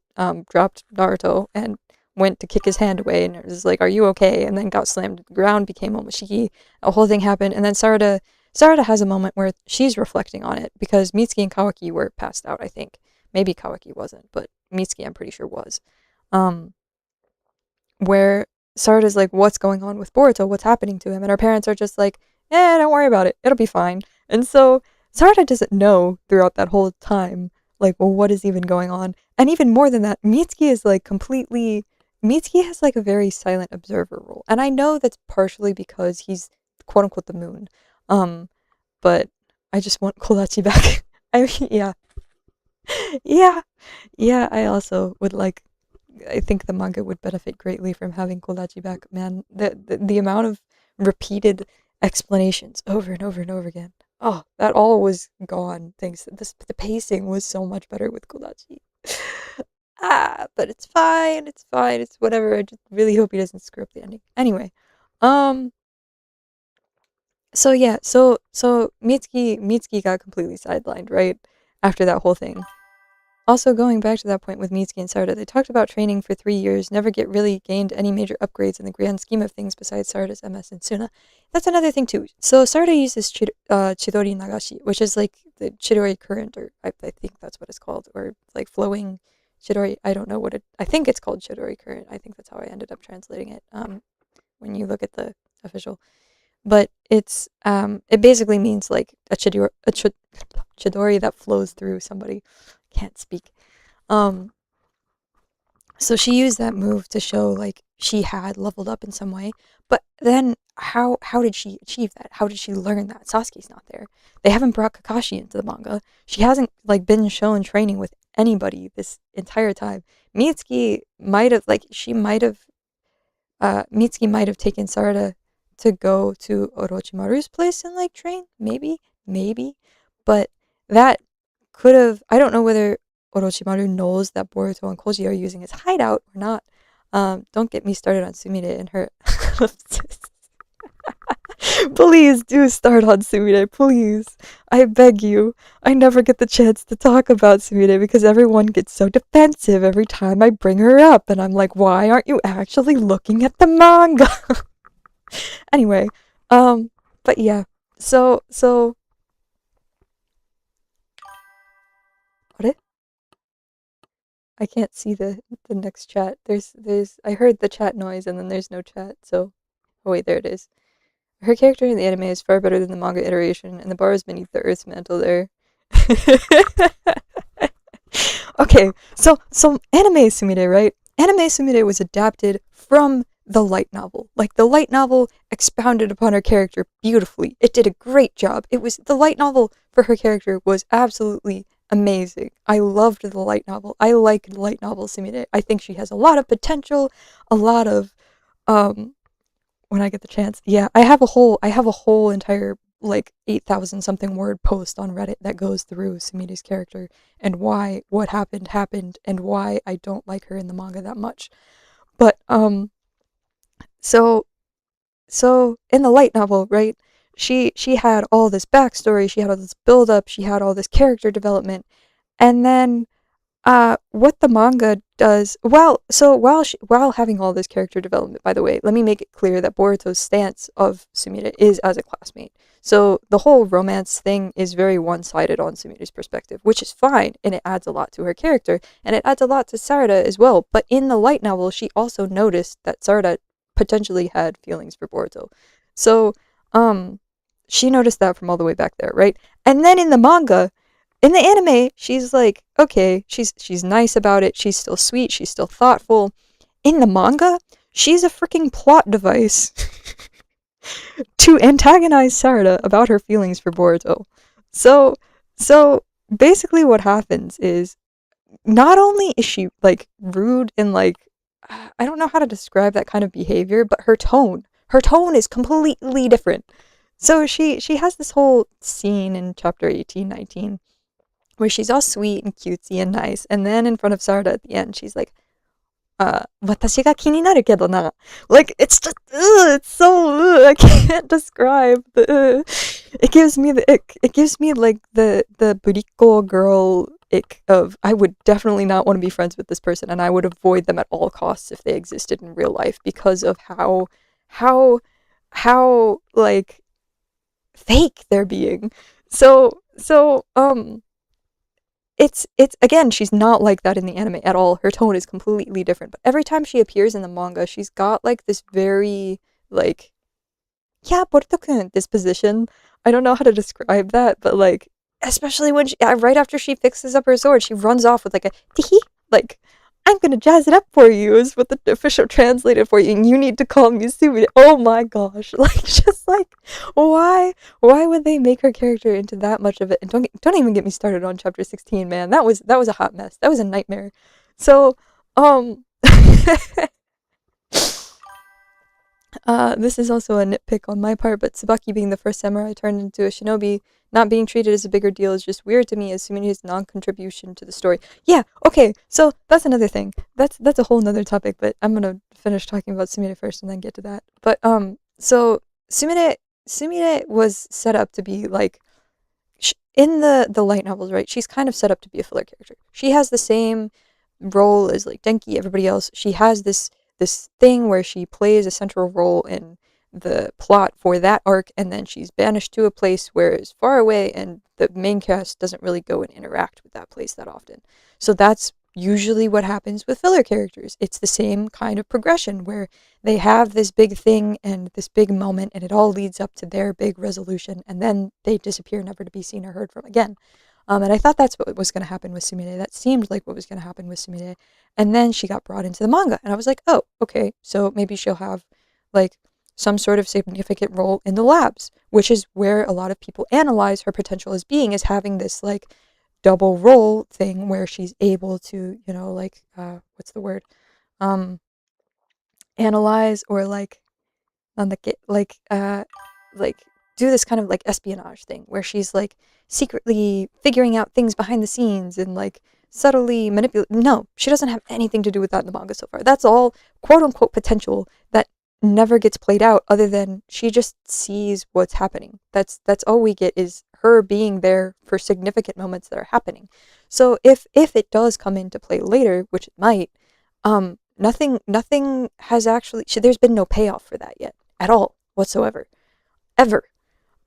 dropped Naruto, and went to kick his hand away, and it was like, are you okay? And then got slammed to the ground, became Omoshiki. A whole thing happened, and then Sarada has a moment where she's reflecting on it, because Mitsuki and Kawaki were passed out, I think. Maybe Kawaki wasn't, but Mitsuki I'm pretty sure was. Where Sarada's like, what's going on with Boruto? What's happening to him? And her parents are just like, don't worry about it. It'll be fine. And so Sarada doesn't know throughout that whole time, like, well, what is even going on? And even more than that, Mitsuki is like Mitsuki has like a very silent observer role. And I know that's partially because he's quote unquote the moon. But I just want Kolachi back. Yeah. Yeah, I also would like, I think the manga would benefit greatly from having Kolachi back, man. The amount of repeated explanations over and over and over again. Oh, that all was gone. Thanks. The pacing was so much better with Kolachi. But it's fine. It's fine. It's whatever. I just really hope he doesn't screw up the ending. Anyway, so yeah, so Mitsuki got completely sidelined, right? After that whole thing. Also, going back to that point with Mitsuki and Sarada, they talked about training for 3 years, never really gained any major upgrades in the grand scheme of things besides Sarada's MS and Suna. That's another thing too. So Sarada uses Chidori Nagashi, which is like the Chidori current, or I think that's what it's called, or like flowing Chidori. I don't know what I think it's called Chidori current. I think that's how I ended up translating it. When you look at the official, but it's it basically means like a Chidori that flows through somebody. Can't speak. So she used that move to show like she had leveled up in some way. But then how did she achieve that? How did she learn that? Sasuke's not there. They haven't brought Kakashi into the manga. She hasn't like been shown training with anybody this entire time. Mitsuki might have Mitsuki might have taken Sarada to go to Orochimaru's place and like train, maybe, but that could have. I don't know whether Orochimaru knows that Boruto and Koji are using his hideout or not. Don't get me started on Sumire and her. Please do start on Sumire, please. I beg you. I never get the chance to talk about Sumire because everyone gets so defensive every time I bring her up, and I'm like, why aren't you actually looking at the manga? Anyway, but yeah, so, what? I can't see the next chat. I heard the chat noise and then there's no chat. So, oh wait, there it is. Her character in the anime is far better than the manga iteration, and the bar is beneath the Earth's mantle there. Okay, so Anime Sumire, right? Anime Sumire was adapted from the light novel. Like, the light novel expounded upon her character beautifully. It did a great job. The light novel for her character was absolutely amazing. I loved the light novel. I like light novel Sumire. I think she has a lot of potential, a lot of, when I get the chance. Yeah, I have a whole entire, like, 8,000 something word post on Reddit that goes through Sumire's character and why what happened and why I don't like her in the manga that much. But so in the light novel, right? She had all this backstory, she had all this build up, she had all this character development, and then what the manga does, while having all this character development, by the way, let me make it clear that Boruto's stance of Sumire is as a classmate. So the whole romance thing is very one-sided on Sumire's perspective, which is fine, and it adds a lot to her character, and it adds a lot to Sarada as well. But in the light novel, she also noticed that Sarada potentially had feelings for Boruto. So, she noticed that from all the way back there, right? And then in the manga, in the anime, she's like, okay, she's nice about it, she's still sweet, she's still thoughtful. In the manga, she's a freaking plot device to antagonize Sarada about her feelings for Boruto. So basically what happens is, not only is she, like, rude and, like, I don't know how to describe that kind of behavior, but her tone is completely different. So she has this whole scene in chapter 18, 19, where she's all sweet and cutesy and nice, and then in front of Sarada at the end, she's like, 私が気になるけどな. Like, it's just, it's so, I can't describe the, it gives me the ick. It gives me, like, the buriko girl ick of, I would definitely not want to be friends with this person, and I would avoid them at all costs if they existed in real life, because of how, like, fake they're being. So, it's again, she's not like that in the anime at all. Her tone is completely different. But every time she appears in the manga, she's got, like, this very, like, yeah, Boruto-kun disposition. I don't know how to describe that, but, like, especially when right after she fixes up her sword, she runs off with, like, a tee, like, I'm gonna jazz it up for you, is what the official translated for you, and you need to call me Sumire. Oh my gosh. Like, just, like, why would they make her character into that much of it? And don't even get me started on chapter 16, man. That was a hot mess. That was a nightmare. So, this is also a nitpick on my part, but Tsubaki being the first samurai turned into a shinobi, not being treated as a bigger deal, is just weird to me, assuming his non-contribution to the story. Yeah, okay, so that's another thing. That's a whole nother topic, but I'm gonna finish talking about Sumire first and then get to that. But, so Sumire was set up to be, like, in the light novels, right? She's kind of set up to be a filler character. She has the same role as, like, Denki, everybody else. She has this thing where she plays a central role in the plot for that arc, and then she's banished to a place where it's far away, and the main cast doesn't really go and interact with that place that often. So that's usually what happens with filler characters. It's the same kind of progression where they have this big thing and this big moment, and it all leads up to their big resolution, and then they disappear, never to be seen or heard from again. And I thought that's what was going to happen with Sumire. That seemed like what was going to happen with Sumire. And then she got brought into the manga, and I was like, oh, okay, so maybe she'll have, like, some sort of significant role in the labs, which is where a lot of people analyze her potential as being, is having this, like, double role thing where she's able to, you know, like, what's the word? Analyze, or, like, like, do this kind of, like, espionage thing where she's, like, secretly figuring out things behind the scenes and, like, subtly manipulate. No, she doesn't have anything to do with that in the manga so far. That's all quote-unquote potential that never gets played out, other than she just sees what's happening. That's all we get, is her being there for significant moments that are happening. So if it does come into play later, which it might, nothing has actually, there's been no payoff for that yet at all whatsoever, ever.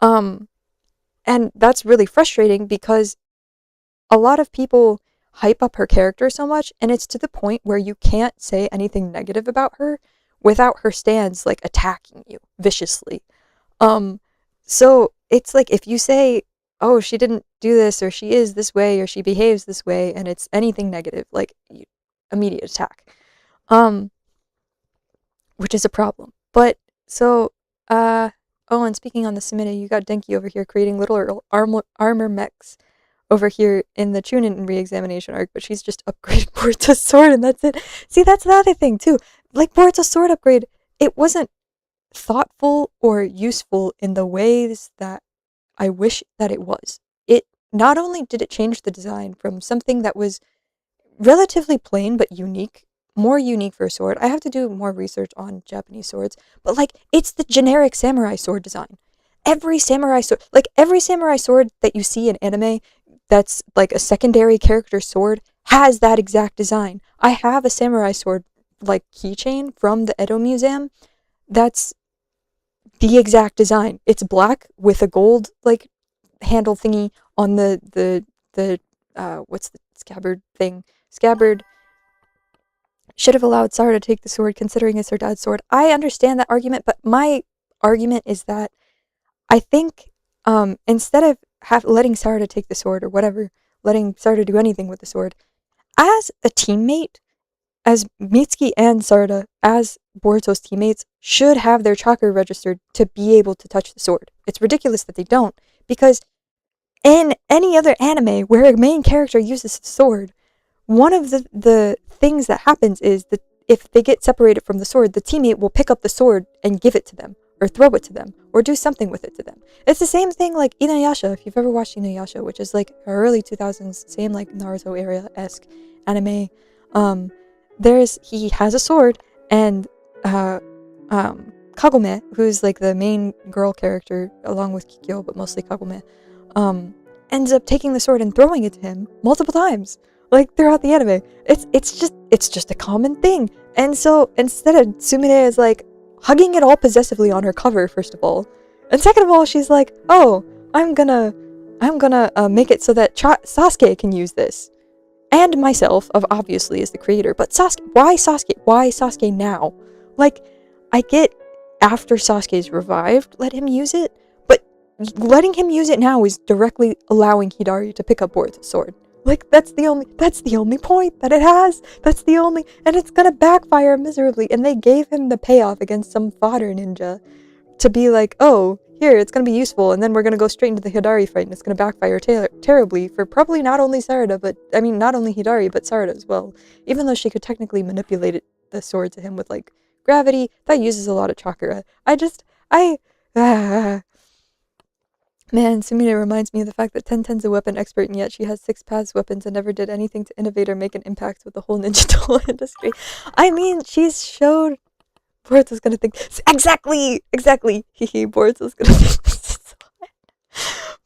And that's really frustrating, because a lot of people hype up her character so much, and it's to the point where you can't say anything negative about her without her stands like attacking you viciously. So it's like if you say, oh, she didn't do this, or she is this way, or she behaves this way, and it's anything negative, like immediate attack. Which is a problem. But so oh, and speaking on the Sumire, you got Denki over here creating little armor mechs over here in the Chunin re-examination arc, but she's just upgraded Boruto's sword and that's it. See, that's the other thing too. Like Boruto's sword upgrade, it wasn't thoughtful or useful in the ways that I wish that it was. It not only did it change the design from something that was relatively plain but unique, more unique for a sword. I have to do more research on Japanese swords, but like it's the generic samurai sword design. Every samurai sword that you see in anime that's like a secondary character sword has that exact design. I have a samurai sword like keychain from the Edo Museum that's the exact design. It's black with a gold like handle thingy on the what's the scabbard thing? Scabbard should have allowed Sarada to take the sword considering it's her dad's sword. I understand that argument, but my argument is that I think instead of letting Sarada take the sword or whatever, letting Sarada do anything with the sword, as a teammate, as Mitsuki and Sarada, as Boruto's teammates, should have their chakra registered to be able to touch the sword. It's ridiculous that they don't, because in any other anime where a main character uses the sword, one of the things that happens is that if they get separated from the sword, the teammate will pick up the sword and give it to them, or throw it to them, or do something with it to them. It's the same thing like Inuyasha, if you've ever watched Inuyasha, which is like early 2000s, same like Naruto era-esque anime. He has a sword, and Kagome, who's like the main girl character, along with Kikyo, but mostly Kagome, ends up taking the sword and throwing it to him multiple times. Like throughout the anime, it's just a common thing. And so instead of Sumire is like hugging it all possessively on her cover, first of all, and second of all, she's like, oh, I'm gonna make it so that Sasuke can use this, and myself, obviously as the creator. But Sasuke, why Sasuke? Why Sasuke now? Like, I get after Sasuke's revived, let him use it, but letting him use it now is directly allowing Hidari to pick up Boruto's sword. Like, that's the only point that it has. And it's gonna backfire miserably. And they gave him the payoff against some fodder ninja to be like, oh, here, it's gonna be useful, and then we're gonna go straight into the Hidari fight, and it's gonna backfire terribly for probably not only Sarada, not only Hidari, but Sarada as well. Even though she could technically manipulate the sword to him with, like, gravity, that uses a lot of chakra. Man, Sumire reminds me of the fact that Tenten's a weapon expert, and yet she has 6 paths weapons and never did anything to innovate or make an impact with the whole ninja tool industry. I mean, she's showed Boruto's gonna think exactly. Boruto's gonna think this is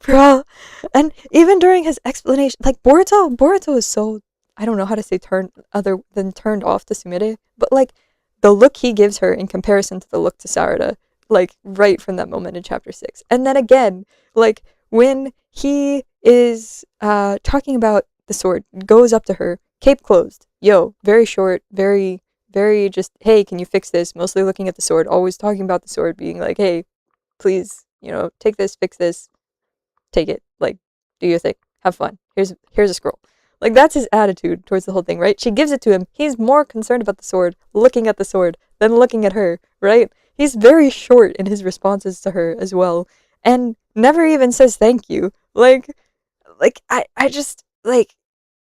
bro. And even during his explanation, like Boruto is so, I don't know how to say turned off to Sumire, but like the look he gives her in comparison to the look to Sarada, like right from that moment in chapter 6. And then again, like when he is talking about the sword, goes up to her, cape closed, yo, very short, very just, hey, can you fix this? Mostly looking at the sword, always talking about the sword, being like, hey, please, take this, fix this, take it, like, do your thing, have fun, here's a scroll. Like, that's his attitude towards the whole thing, right? She gives it to him, he's more concerned about the sword, looking at the sword, than looking at her, right? He's very short in his responses to her as well, and never even says thank you. I just, like,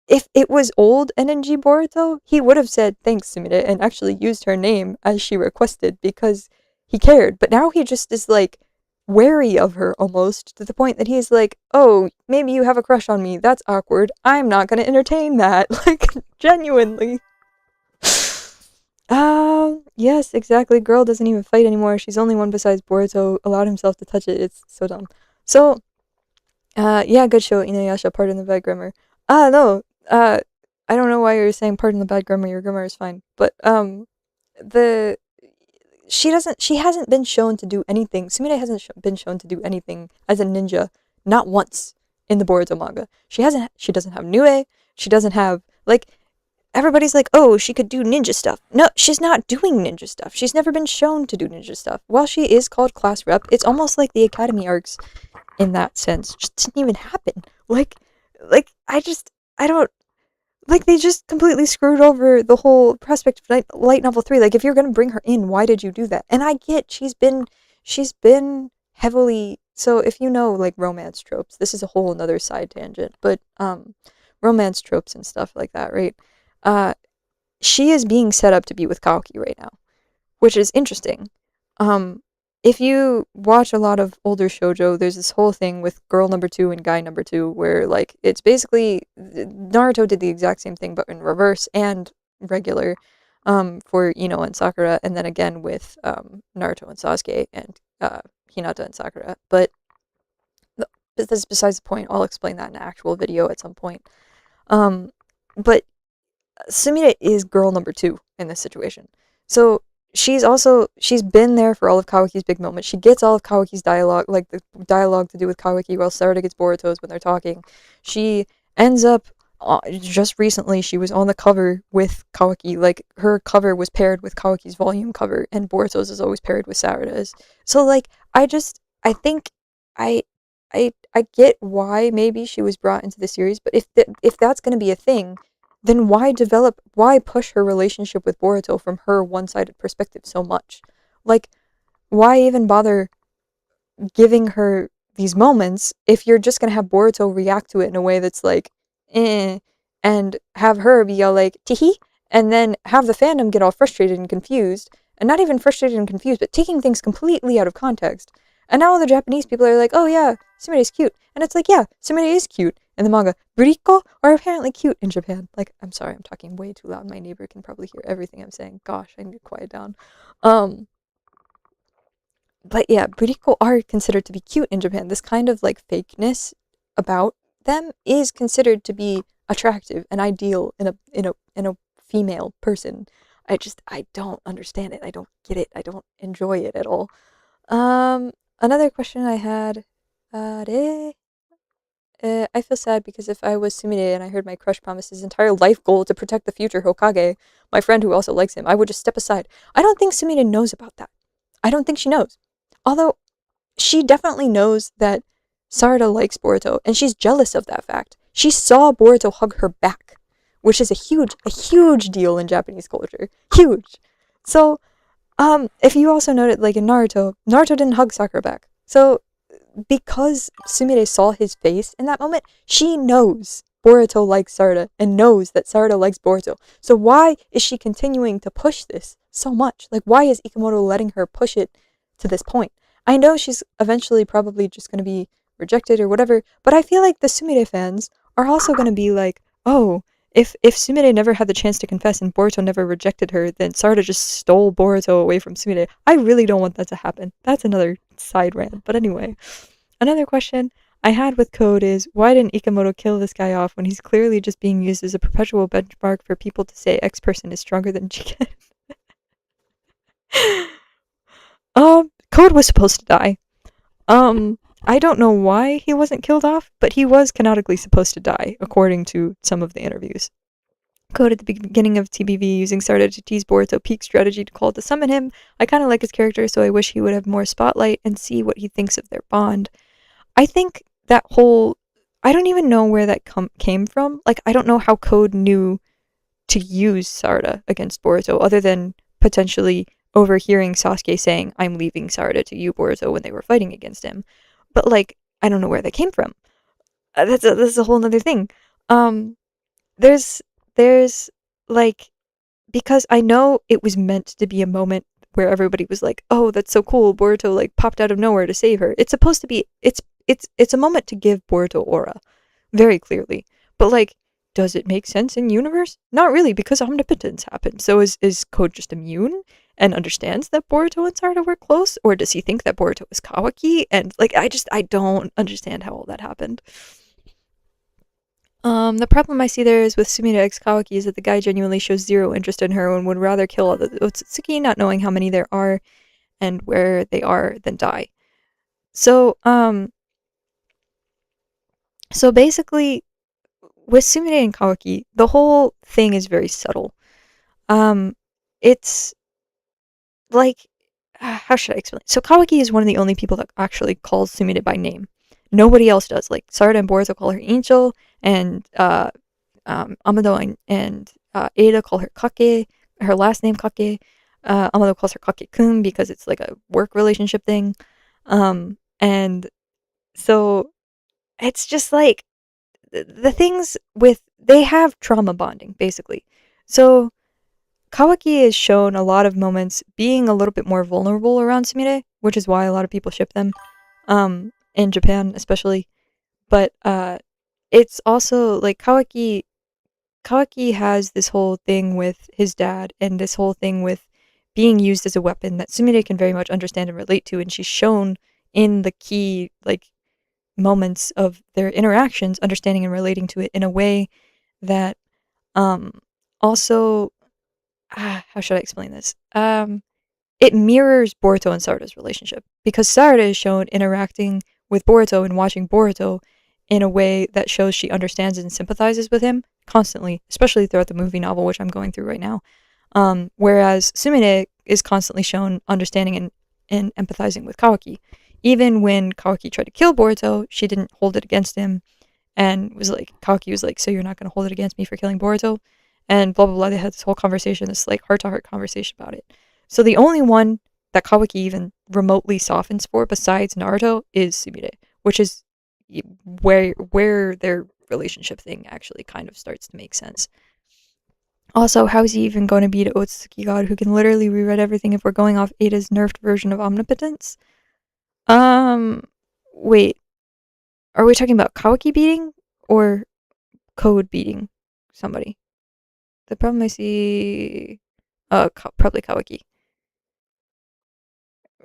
if it was old NNG Boruto, he would have said thanks Sumire and actually used her name as she requested because he cared. But now he just is like wary of her almost to the point that he's like, oh, maybe you have a crush on me. That's awkward. I'm not going to entertain that. Like, genuinely. Yes, exactly. Girl doesn't even fight anymore. She's only one besides Boruto allowed himself to touch it. It's so dumb. So, yeah, good show, Inuyasha. Pardon the bad grammar. No. I don't know why you're saying pardon the bad grammar. Your grammar is fine. But, she hasn't been shown to do anything. Sumire hasn't been shown to do anything as a ninja, not once in the Boruto manga. She doesn't have Nue. She doesn't have, like, everybody's like, oh, she could do ninja stuff. No, she's not doing ninja stuff. She's never been shown to do ninja stuff. While she is called class rep, it's almost like the academy arcs in that sense just didn't even happen. Like, I don't, like, they just completely screwed over the whole prospect of light novel 3. Like, if you're gonna bring her in, why did you do that? And I get she's been heavily, so if you know, like, romance tropes, this is a whole another side tangent, but romance tropes and stuff like that, right? She is being set up to be with Kaoki right now, which is interesting. If you watch a lot of older shoujo, there's this whole thing with girl number 2 and guy number 2 where, like, it's basically Naruto did the exact same thing but in reverse and regular for Ino and Sakura, and then again with Naruto and Sasuke and Hinata and Sakura. But this is besides the point. I'll explain that in an actual video at some point. But Sumire is girl number 2 in this situation. So she's been there for all of Kawaki's big moments. She gets all of Kawaki's dialogue, like the dialogue to do with Kawaki, while Sarada gets Boruto's when they're talking. She ends up, just recently, she was on the cover with Kawaki. Like, her cover was paired with Kawaki's volume cover, and Boruto's is always paired with Sarada's. So, like, I think I get why maybe she was brought into the series, but if that's going to be a thing, then why push her relationship with Boruto from her one-sided perspective so much? Like, why even bother giving her these moments if you're just gonna have Boruto react to it in a way that's like, and have her be all like, teehee, and then have the fandom get all frustrated and confused, and not even frustrated and confused, but taking things completely out of context. And now all the Japanese people are like, oh yeah, Sumire's cute. And it's like, yeah, Sumire is cute in the manga. Buriko are apparently cute in Japan. Like, I'm sorry, I'm talking way too loud. My neighbor can probably hear everything I'm saying. Gosh, I need to quiet down. But yeah, Buriko are considered to be cute in Japan. This kind of, like, fakeness about them is considered to be attractive and ideal in a female person. I don't understand it. I don't get it. I don't enjoy it at all. Another question I had, I feel sad because if I was Sumire and I heard my crush promise his entire life goal to protect the future Hokage, my friend who also likes him, I would just step aside. I don't think Sumire knows about that. I don't think she knows. Although, she definitely knows that Sarada likes Boruto, and she's jealous of that fact. She saw Boruto hug her back, which is a huge deal in Japanese culture. Huge! So, if you also noted, like in Naruto didn't hug Sakura back. So, because Sumire saw his face in that moment, she knows Boruto likes Sarada and knows that Sarada likes Boruto. So why is she continuing to push this so much? Like, why is Ikemoto letting her push it to this point? I know she's eventually probably just going to be rejected or whatever, but I feel like the Sumire fans are also going to be like, oh, if Sumire never had the chance to confess and Boruto never rejected her, then Sarada just stole Boruto away from Sumire. I really don't want that to happen. That's another side rant. But anyway, another question I had with Code is, why didn't Ikemoto kill this guy off when he's clearly just being used as a perpetual benchmark for people to say X person is stronger than Jigen? Code was supposed to die. I don't know why he wasn't killed off, but he was canonically supposed to die, according to some of the interviews. Code at the beginning of TBV using Sarada to tease Boruto peak strategy to call to summon him. I kind of like his character, so I wish he would have more spotlight and see what he thinks of their bond. I think that whole... I don't even know where that came from. Like, I don't know how Code knew to use Sarada against Boruto, other than potentially overhearing Sasuke saying, I'm leaving Sarada to you, Boruto, when they were fighting against him. But, like, I don't know where that came from. That's a whole other thing. There's, like, because I know it was meant to be a moment where everybody was like, oh, that's so cool, Boruto, like, popped out of nowhere to save her. It's supposed to be, it's a moment to give Boruto aura, very clearly. But, like, does it make sense in universe? Not really, because omnipotence happened. So is Code just immune and understands that Boruto and Sarada were close? Or does he think that Boruto is Kawaki? And, like, I don't understand how all that happened. The problem I see there is with Sumire x Kawaki is that the guy genuinely shows zero interest in her and would rather kill all the Otsutsuki, not knowing how many there are and where they are, than die. So, So basically, with Sumire and Kawaki, the whole thing is very subtle. It's like, how should I explain? So Kawaki is one of the only people that actually calls Sumire by name. Nobody else does. Like Sarada and Boruto call her Incho, and Amado and Ada call her Kake, her last name Kake. Amado calls her Kake-kun because it's like a work relationship thing. And so it's just like the things with, they have trauma bonding basically. So Kawaki is shown a lot of moments being a little bit more vulnerable around Sumire, which is why a lot of people ship them, in Japan especially. But it's also like Kawaki has this whole thing with his dad and this whole thing with being used as a weapon that Sumire can very much understand and relate to, and she's shown in the key like moments of their interactions understanding and relating to it in a way that also how should I explain this? It mirrors Boruto and Sarada's relationship because Sarada is shown interacting with Boruto and watching Boruto in a way that shows she understands and sympathizes with him constantly, especially throughout the movie novel, which I'm going through right now. Whereas Sumire is constantly shown understanding and empathizing with Kawaki. Even when Kawaki tried to kill Boruto, she didn't hold it against him and was like, Kawaki was like, so you're not going to hold it against me for killing Boruto? And blah, blah, blah. They had this whole conversation, this like heart-to-heart conversation about it. So the only one that Kawaki even remotely softens for besides Naruto is Sumire, which is where their relationship thing actually kind of starts to make sense. Also, how is he even going to be the Otsutsuki god who can literally rewrite everything if we're going off Ada's nerfed version of Omnipotence? Wait. Are we talking about Kawaki beating or Code beating somebody? The problem I see... probably Kawaki.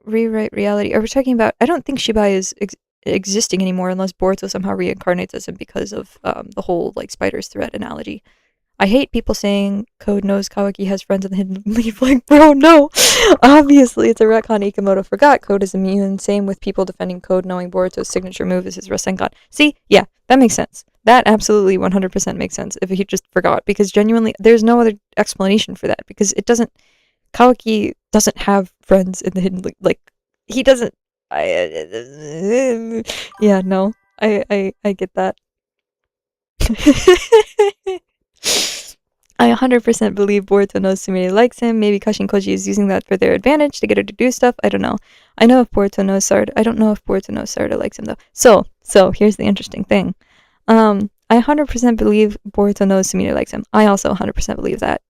Rewrite reality. Are we talking about... I don't think Shibai is existing anymore unless Boruto somehow reincarnates as him because of the whole like spider's thread analogy. I hate people saying Code knows Kawaki has friends in the Hidden Leaf. Like, bro, no! Obviously, it's a retcon Ikamoto forgot Code is immune. Same with people defending Code knowing Boruto's signature move is his Rasengan. See? Yeah, that makes sense. That absolutely 100% makes sense if he just forgot. Because genuinely, there's no other explanation for that. Because it doesn't... Kawaki doesn't have friends in the Hidden Leaf. Like, he doesn't... yeah, no. I get that. I 100% believe Boruto knows Sumire likes him. Maybe Kashin Koji is using that for their advantage to get her to do stuff. I don't know. I know if Boruto knows Sarada. I don't know if Boruto knows Sarada likes him though. So here's the interesting thing. I 100% believe Boruto knows Sumire likes him. I also 100% believe that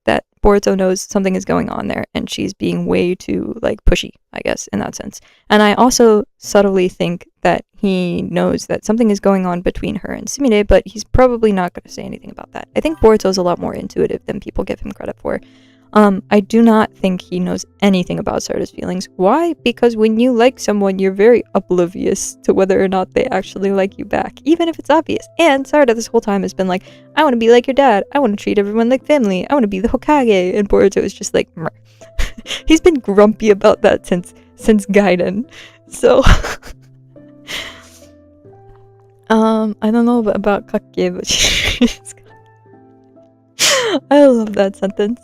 Boruto knows something is going on there and she's being way too like pushy, I guess, in that sense. And I also subtly think that he knows that something is going on between her and Sumire, but he's probably not going to say anything about that. I think Boruto's a lot more intuitive than people give him credit for. I do not think he knows anything about Sarada's feelings. Why? Because when you like someone, you're very oblivious to whether or not they actually like you back, even if it's obvious. And Sarada this whole time has been like, I want to be like your dad. I want to treat everyone like family. I want to be the Hokage. And Boruto is just like, meh. He's been grumpy about that since Gaiden. So, I don't know about Kake, but she's... I love that sentence.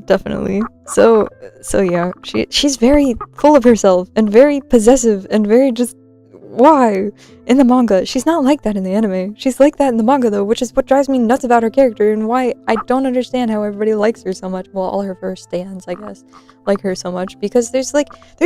Definitely. So yeah, she's very full of herself and very possessive and very just why in the manga. She's not like that in the anime. She's like that in the manga though, which is what drives me nuts about her character and why I don't understand how everybody likes her so much. Well, all her first stands, I guess, like her so much because there's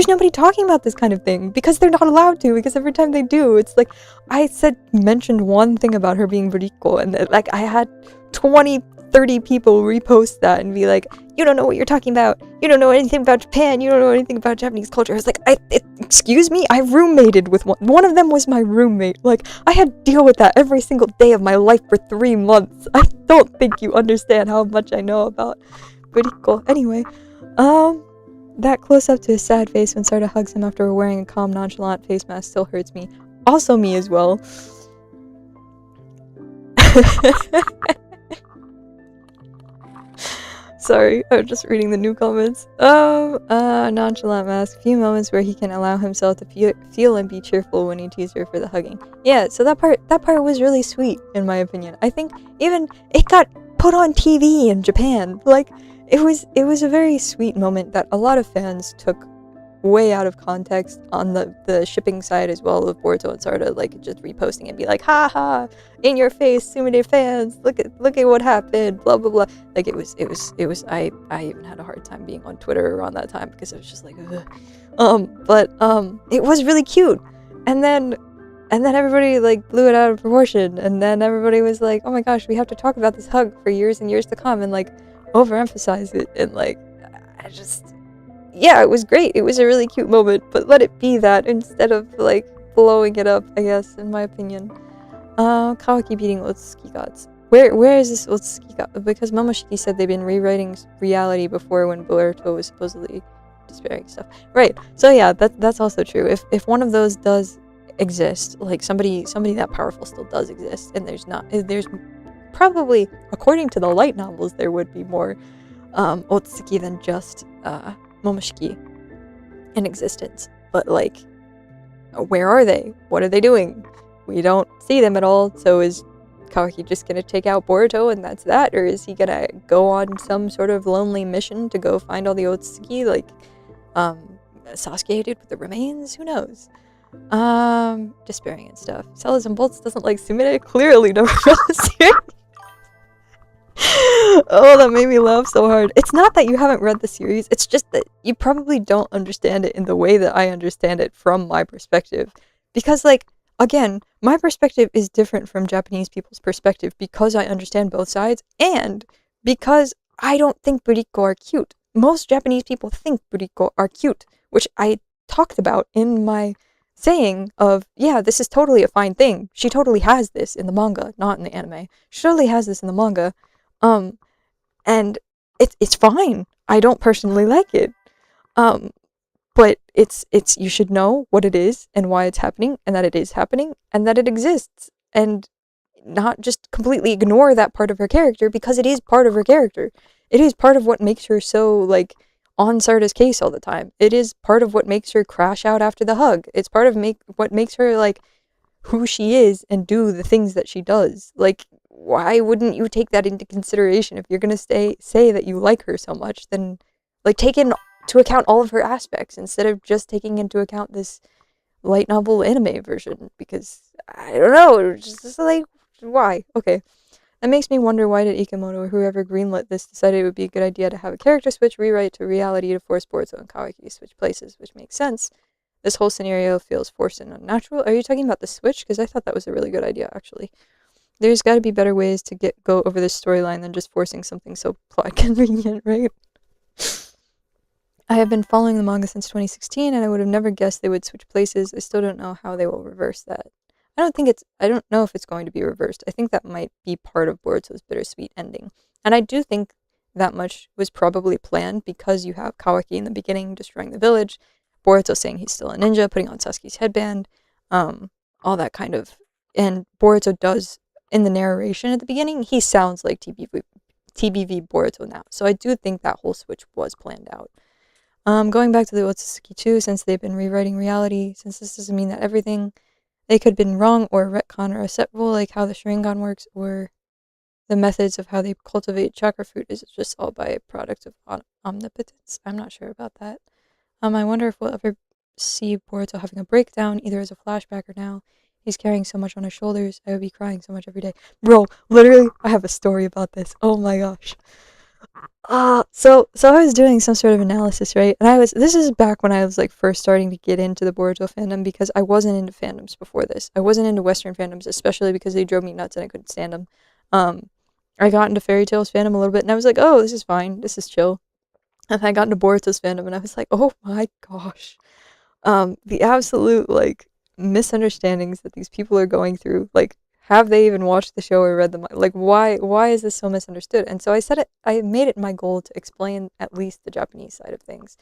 nobody talking about this kind of thing because they're not allowed to, because every time they do, it's like I mentioned one thing about her being Buriko and like I had 20-30 people repost that and be like, you don't know what you're talking about, you don't know anything about Japan, you don't know anything about Japanese culture. I was like, excuse me, I roommated with one of them was my roommate. Like, I had to deal with that every single day of my life for 3 months. I don't think you understand how much I know about Buriko. Anyway, that close up to his sad face when Sarada hugs him after wearing a calm, nonchalant face mask still hurts me. Also me as well. Sorry, I'm just reading the new comments. Nonchalant mask. Few moments where he can allow himself to feel and be cheerful when he teased her for the hugging. Yeah, so that part was really sweet, in my opinion. I think even it got put on TV in Japan. Like, it was a very sweet moment that a lot of fans took way out of context on the shipping side as well of Boruto and Sarada, like just reposting and be like, ha ha, in your face, Sumire fans, look at what happened, blah blah blah. Like it was I even had a hard time being on Twitter around that time because it was just like, ugh. It was really cute, and then everybody like blew it out of proportion, and then everybody was like, oh my gosh, we have to talk about this hug for years and years to come, and like overemphasize it, and like yeah, it was great. It was a really cute moment, but let it be that instead of like blowing it up, I guess, in my opinion. Kawaki beating Otsutsuki gods. Where is this Otsutsuki god? Because Momoshiki said they've been rewriting reality before when Boruto was supposedly despairing stuff. Right. So yeah, that's also true. If one of those does exist, like somebody that powerful still does exist, and there's probably, according to the light novels, there would be more Otsutsuki than just Momoshiki in existence. But like, where are they? What are they doing? We don't see them at all. So is Kawaki just gonna take out Boruto and that's that? Or is he gonna go on some sort of lonely mission to go find all the Otsutsuki like Sasuke did with the remains? Who knows? Despairing and stuff. Sellers and Bolts doesn't like Sumire? Clearly never read the series. Oh, that made me laugh so hard. It's not that you haven't read the series, it's just that you probably don't understand it in the way that I understand it from my perspective. Because, like, again, my perspective is different from Japanese people's perspective because I understand both sides, and because I don't think buriko are cute. Most Japanese people think buriko are cute, which I talked about in my saying of, yeah, this is totally a fine thing. She totally has this in the manga, not in the anime. She totally has this in the manga. And it's fine. I don't personally like it. But it's you should know what it is and why it's happening, and that it is happening, and that it exists, and not just completely ignore that part of her character, because it is part of her character. It is part of what makes her so, like, on Sarada's case all the time. It is part of what makes her crash out after the hug. It's part of what makes her, like, who she is and do the things that she does. Like, why wouldn't you take that into consideration? If you're gonna say that you like her so much, then, like, take into account all of her aspects instead of just taking into account this light novel anime version, because, I don't know, just like, why? Okay. That makes me wonder, why did Ikemoto or whoever greenlit this decided it would be a good idea to have a character switch rewrite to reality to force Boruto and Kawaki to switch places, which makes sense. This whole scenario feels forced and unnatural. Are you talking about the switch? Because I thought that was a really good idea, actually. There's got to be better ways to go over this storyline than just forcing something so plot convenient, right? I have been following the manga since 2016, and I would have never guessed they would switch places. I still don't know how they will reverse that. I don't know if it's going to be reversed. I think that might be part of Boruto's bittersweet ending. And I do think that much was probably planned, because you have Kawaki in the beginning destroying the village, Boruto saying he's still a ninja, putting on Sasuke's headband, all that kind of, and Boruto does, in the narration at the beginning, he sounds like TBV Boruto now. So I do think that whole switch was planned out. Going back to the Otsutsuki too, since they've been rewriting reality, since this doesn't mean that everything, they could have been wrong or retcon or a set rule, like how the Sharingan works, or the methods of how they cultivate chakra fruit is just all by a product of omnipotence. I'm not sure about that. I wonder if we'll ever see Boruto having a breakdown, either as a flashback or now. He's carrying so much on his shoulders. I would be crying so much every day. Bro, literally, I have a story about this. Oh my gosh. So I was doing some sort of analysis, right? And this is back when I was like first starting to get into the Boruto fandom, because I wasn't into fandoms before this. I wasn't into Western fandoms, especially because they drove me nuts and I couldn't stand them. I got into Fairy Tail's fandom a little bit, and I was like, oh, this is fine. This is chill. And I got into Boruto's fandom, and I was like, oh my gosh. The absolute, like, misunderstandings that these people are going through, like, have they even watched the show or read the like, why is this so misunderstood? And so I made it my goal to explain at least the Japanese side of things,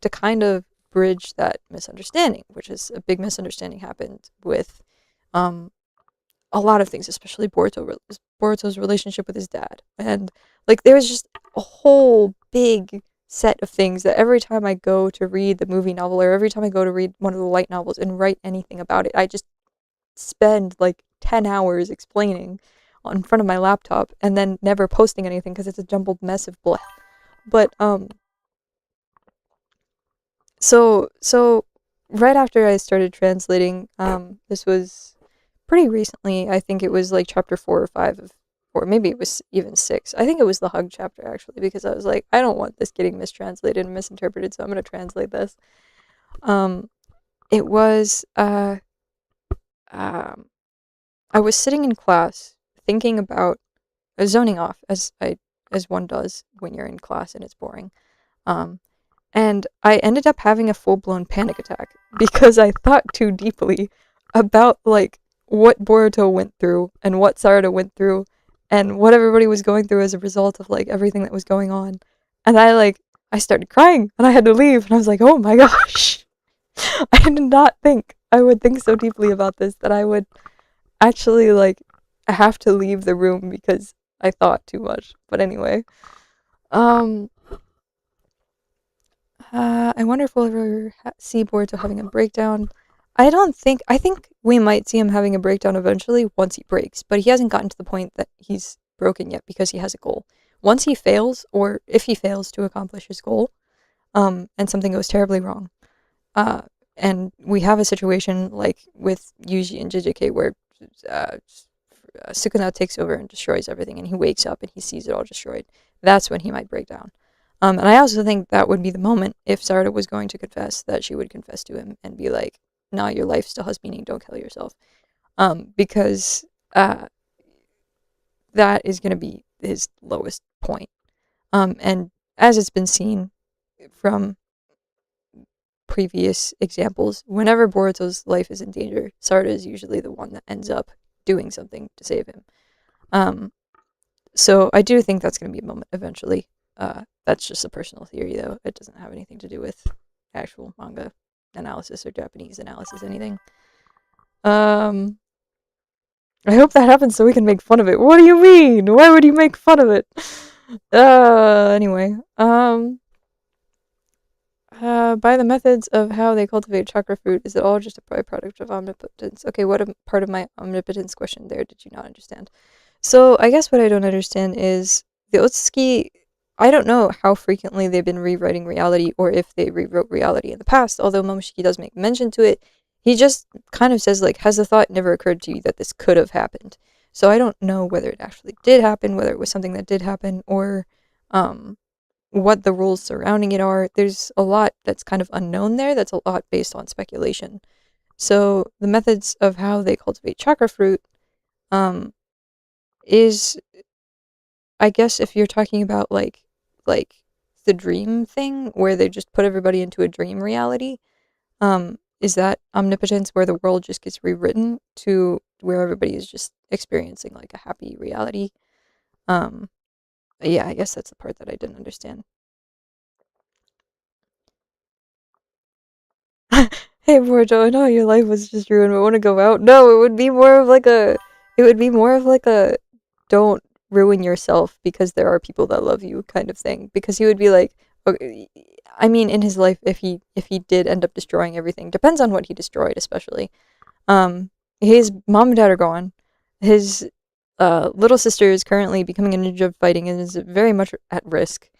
to kind of bridge that misunderstanding, which is a big misunderstanding happened with a lot of things, especially Boruto Boruto's relationship with his dad. And, like, there was just a whole big set of things that every time I go to read the movie novel, or every time I go to read one of the light novels and write anything about it, I just spend, like, 10 hours explaining in front of my laptop and then never posting anything because it's a jumbled mess of blah. But, so right after I started translating, this was pretty recently. I think it was like chapter 4 or 5 of, or maybe it was even 6. I think it was the hug chapter actually, because I was like, I don't want this getting mistranslated and misinterpreted, so I'm going to translate this. It was, I was sitting in class thinking about zoning off, as one does when you're in class and it's boring. And I ended up having a full-blown panic attack because I thought too deeply about, like, what Boruto went through and what Sarada went through and what everybody was going through as a result of, like, everything that was going on. And I started crying and I had to leave and I was like, oh my gosh. I did not think I would think so deeply about this that I would actually, like, have to leave the room because I thought too much. But anyway, I wonder if we'll ever see Boruto having a breakdown. I think we might see him having a breakdown eventually once he breaks, but he hasn't gotten to the point that he's broken yet because he has a goal. Once he fails, or if he fails to accomplish his goal, and something goes terribly wrong, and we have a situation like with Yuji and JJK where Sukuna takes over and destroys everything, and he wakes up and he sees it all destroyed. That's when he might break down. And I also think that would be the moment if Sarada was going to confess, that she would confess to him and be like, "No, your life still has meaning. Don't kill yourself," because that is going to be his lowest point. And as it's been seen from previous examples, whenever Boruto's life is in danger, Sarada is usually the one that ends up doing something to save him. So I do think that's going to be a moment eventually. That's just a personal theory, though. It doesn't have anything to do with actual manga analysis or Japanese analysis, anything. I hope that happens so we can make fun of it. What do you mean? Why would you make fun of it? Anyway, by the methods of how they cultivate chakra fruit, is it all just a byproduct of omnipotence? Okay, what a part of my omnipotence question there did you not understand? So, I guess what I don't understand is the Otsutsuki, I don't know how frequently they've been rewriting reality or if they rewrote reality in the past, although Momoshiki does make mention to it. He just kind of says, like, has the thought never occurred to you that this could have happened? So I don't know whether it actually did happen, whether it was something that did happen, or what the rules surrounding it are. There's a lot that's kind of unknown there. That's a lot based on speculation. So the methods of how they cultivate chakra fruit is, I guess, if you're talking about like the dream thing where they just put everybody into a dream reality, is that omnipotence where the world just gets rewritten to where everybody is just experiencing like a happy reality? Yeah, I guess that's the part that I didn't understand. Hey, Boruto, I know your life was just ruined, but want to go out? No, it would be more of like a don't ruin yourself because there are people that love you kind of thing. Because he would be like, okay, I mean, in his life, if he did end up destroying everything, depends on what he destroyed, especially. His mom and dad are gone. His little sister is currently becoming a ninja fighting and is very much at risk.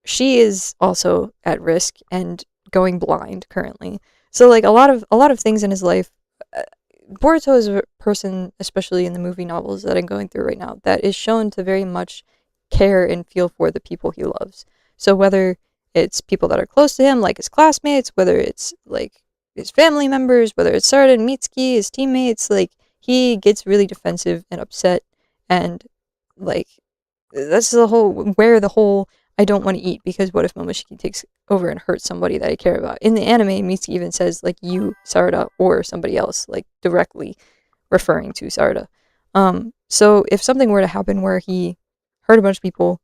She is also at risk and going blind currently. So like a lot of things in his life. Boruto is a person, especially in the movie novels that I'm going through right now, that is shown to very much care and feel for the people he loves. So whether it's people that are close to him, like his classmates, whether it's like his family members, whether it's Sarada and Mitsuki, his teammates, like he gets really defensive and upset, and like that's the whole I don't want to eat because what if Momoshiki takes over and hurts somebody that I care about. In the anime, Mitsuki even says like you, Sarada, or somebody else, like directly referring to Sarada. So if something were to happen where he hurt a bunch of people,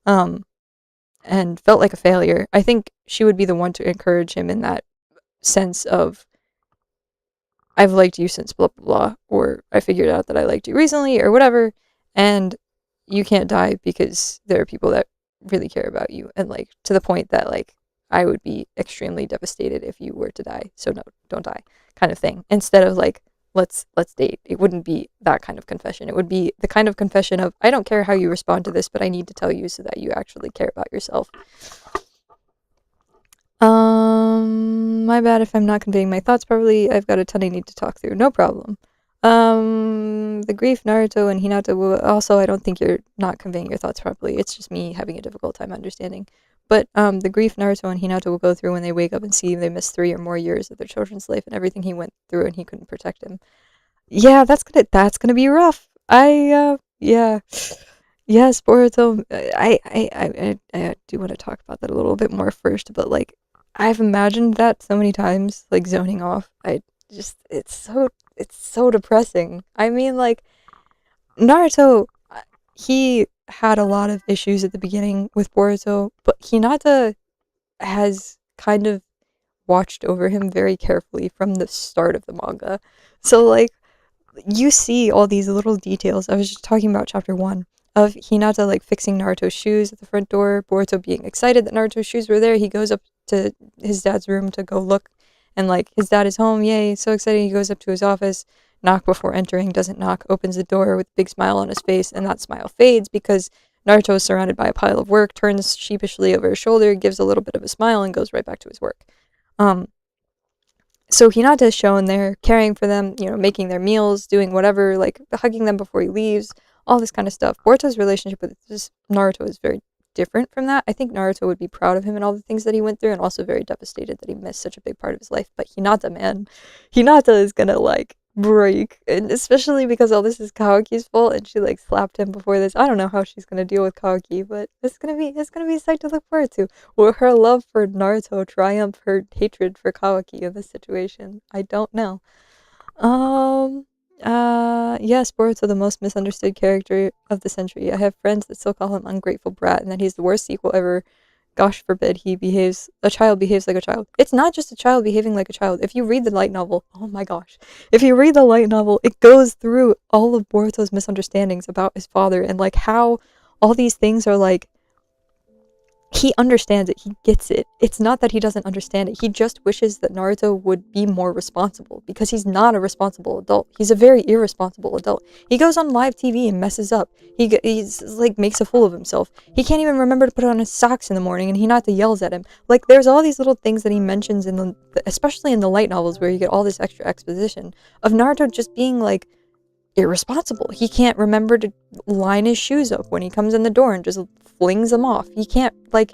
and felt like a failure, I think she would be the one to encourage him in that sense of I've liked you since blah blah blah, or I figured out that I liked you recently, or whatever. and you can't die because there are people that really care about you, and like to the point that like I would be extremely devastated if you were to die, so no, don't die, kind of thing. Instead of like, let's date. It wouldn't be that kind of confession. It would be the kind of confession of, I don't care how you respond to this, but I need to tell you so that you actually care about yourself. My bad if I'm not conveying my thoughts properly. I've got a ton I need to talk through. No problem. The grief Naruto and Hinata will also, I don't think you're not conveying your thoughts properly. It's just me having a difficult time understanding. But the grief Naruto and Hinata will go through when they wake up and see they missed 3 or more years of their children's life and everything he went through and he couldn't protect him. Yeah, that's gonna be rough. Yeah. Yes, Boruto. I do want to talk about that a little bit more first, but like, I've imagined that so many times, like zoning off. It's so depressing. I mean, like, Naruto, he had a lot of issues at the beginning with Boruto, but Hinata has kind of watched over him very carefully from the start of the manga. So, like, you see all these little details. I was just talking about chapter 1 of Hinata, like, fixing Naruto's shoes at the front door, Boruto being excited that Naruto's shoes were there. He goes up to his dad's room to go look, and, like, his dad is home. Yay, so excited. He goes up to his office, knock before entering, doesn't knock, opens the door with a big smile on his face, and that smile fades because Naruto is surrounded by a pile of work, turns sheepishly over his shoulder, gives a little bit of a smile, and goes right back to his work. So Hinata is shown there, caring for them, you know, making their meals, doing whatever, like hugging them before he leaves, all this kind of stuff. Boruto's relationship with Naruto is very different from that. I think Naruto would be proud of him and all the things that he went through, and also very devastated that he missed such a big part of his life. But Hinata, man, Hinata is gonna like break, and especially because all this is Kawaki's fault, and she like slapped him before this. I don't know how she's gonna deal with Kawaki, but it's gonna be a sight to look forward to. Will her love for Naruto triumph her hatred for Kawaki in this situation? I don't know. Yes, Boruto, the most misunderstood character of the century. I have friends that still call him ungrateful brat and that he's the worst sequel ever. Gosh forbid a child behaves like a child. It's not just a child behaving like a child. If you read the light novel, oh my gosh. If you read the light novel, it goes through all of Boruto's misunderstandings about his father and like how all these things are like, he understands it. He gets it. It's not that he doesn't understand it. He just wishes that Naruto would be more responsible because he's not a responsible adult. He's a very irresponsible adult. He goes on live TV and messes up. He's like makes a fool of himself. He can't even remember to put on his socks in the morning, and Hinata yells at him. Like, there's all these little things that he mentions in especially in the light novels where you get all this extra exposition of Naruto just being like irresponsible. He can't remember to line his shoes up when he comes in the door and just flings them off. He can't, like,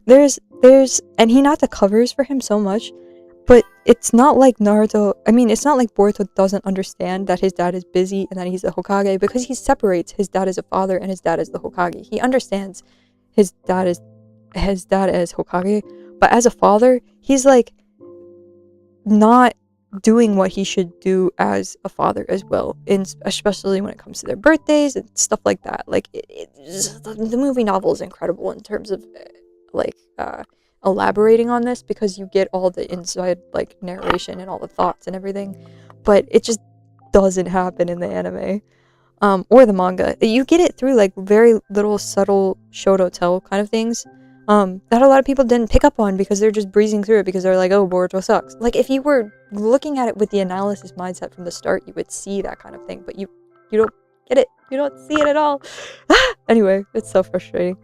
there's and Hinata covers for him so much, but it's not like Naruto, I mean, it's not like Boruto doesn't understand that his dad is busy and that he's the Hokage, because he separates his dad as a father and his dad as the Hokage. He understands his dad as Hokage, but as a father, he's like not doing what he should do as a father as well, especially when it comes to their birthdays and stuff like that. Like, the movie novel is incredible in terms of elaborating on this, because you get all the inside like narration and all the thoughts and everything, but it just doesn't happen in the anime or the manga. You get it through like very little subtle show don't tell kind of things that a lot of people didn't pick up on because they're just breezing through it because they're like, oh, Boruto sucks. Like, if you were looking at it with the analysis mindset from the start, you would see that kind of thing, but you don't get it. You don't see it at all. Anyway, it's so frustrating.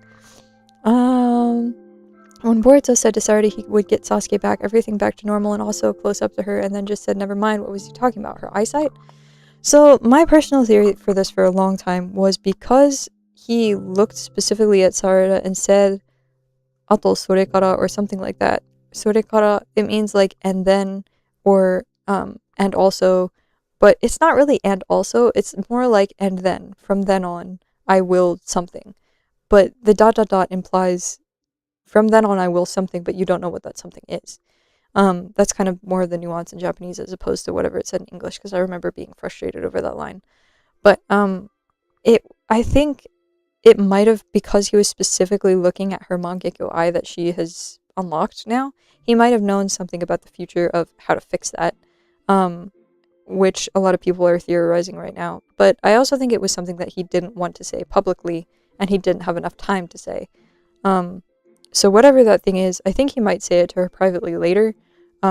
When Boruto said to Sarada he would get Sasuke back, everything back to normal, and also close up to her, and then just said, never mind, what was he talking about? Her eyesight? So, my personal theory for this for a long time was because he looked specifically at Sarada and said, ato sorekara, or something like that. Sorekara, it means like, and then, or, and also, but it's not really and also, it's more like, and then, from then on, I will something. But the ... implies, from then on I will something, but you don't know what that something is. That's kind of more of the nuance in Japanese as opposed to whatever it said in English, because I remember being frustrated over that line. But, I think it might have, because he was specifically looking at her Mangekyo eye that she has unlocked now, he might have known something about the future of how to fix that. which a lot of people are theorizing right now. But I also think it was something that he didn't want to say publicly, and he didn't have enough time to say. So whatever that thing is, I think he might say it to her privately later,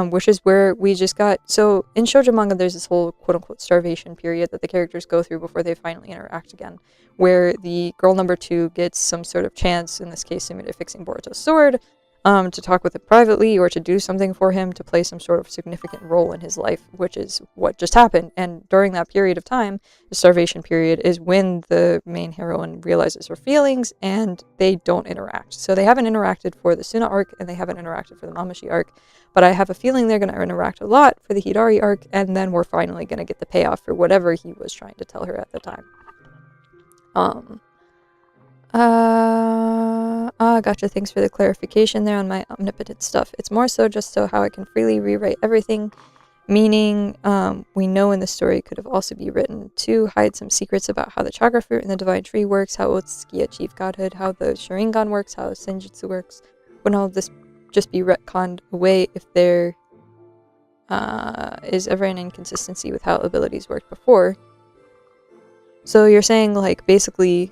which is where we just got... So in shoujo manga, there's this whole quote-unquote starvation period that the characters go through before they finally interact again, where the girl number 2 gets some sort of chance, in this case, Sumire fixing Boruto's sword, to talk with him privately or to do something for him, to play some sort of significant role in his life, which is what just happened. And during that period of time, the starvation period, is when the main heroine realizes her feelings and they don't interact. So they haven't interacted for the Suna arc and they haven't interacted for the Mamushi arc, but I have a feeling they're going to interact a lot for the Hidari arc, and then we're finally going to get the payoff for whatever he was trying to tell her at the time. Gotcha. Thanks for the clarification there on my omnipotent stuff. It's more so just so how I can freely rewrite everything, meaning we know in the story could have also be written to hide some secrets about how the chakra fruit and the divine tree works, how Otsutsuki achieved godhood, how the Sharingan works, how Senjutsu works. Wouldn't all of this just be retconned away if there is ever an inconsistency with how abilities worked before? So you're saying, like, basically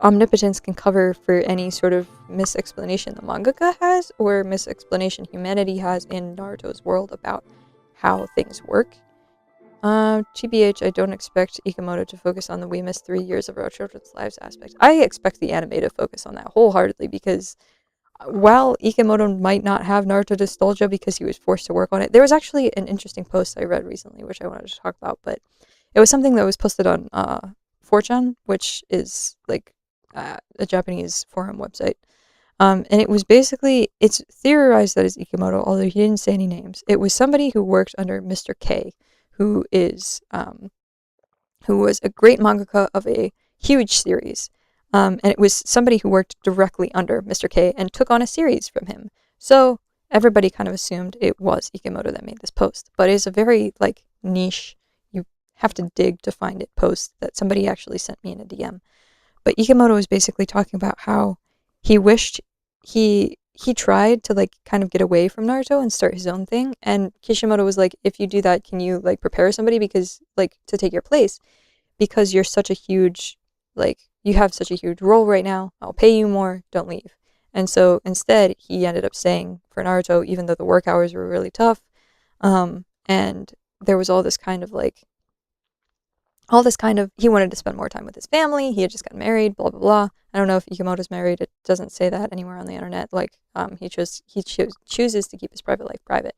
omnipotence can cover for any sort of misexplanation the mangaka has, or misexplanation humanity has in Naruto's world about how things work. TBH, I don't expect Ikemoto to focus on the we missed 3 years of our children's lives aspect. I expect the anime to focus on that wholeheartedly, because while Ikemoto might not have Naruto nostalgia because he was forced to work on it, there was actually an interesting post I read recently which I wanted to talk about, but it was something that was posted on 4chan, which is like a Japanese forum website. And it was basically, it's theorized that it's Ikemoto, although he didn't say any names. It was somebody who worked under Mr. K, who was a great mangaka of a huge series. And it was somebody who worked directly under Mr. K and took on a series from him. So everybody kind of assumed it was Ikemoto that made this post. But it's a very, like, niche, you have to dig to find it post that somebody actually sent me in a DM. But Ikemoto was basically talking about how he wished he tried to, like, kind of get away from Naruto and start his own thing. And Kishimoto was like, if you do that, can you, like, prepare somebody because, like, to take your place? Because you're such a huge, like, you have such a huge role right now. I'll pay you more. Don't leave. And so instead, he ended up staying for Naruto, even though the work hours were really tough. And there was all this kind of, he wanted to spend more time with his family. He had just gotten married, blah, blah, blah. I don't know if Ikemoto's married. It doesn't say that anywhere on the internet. Like, he chooses to keep his private life private.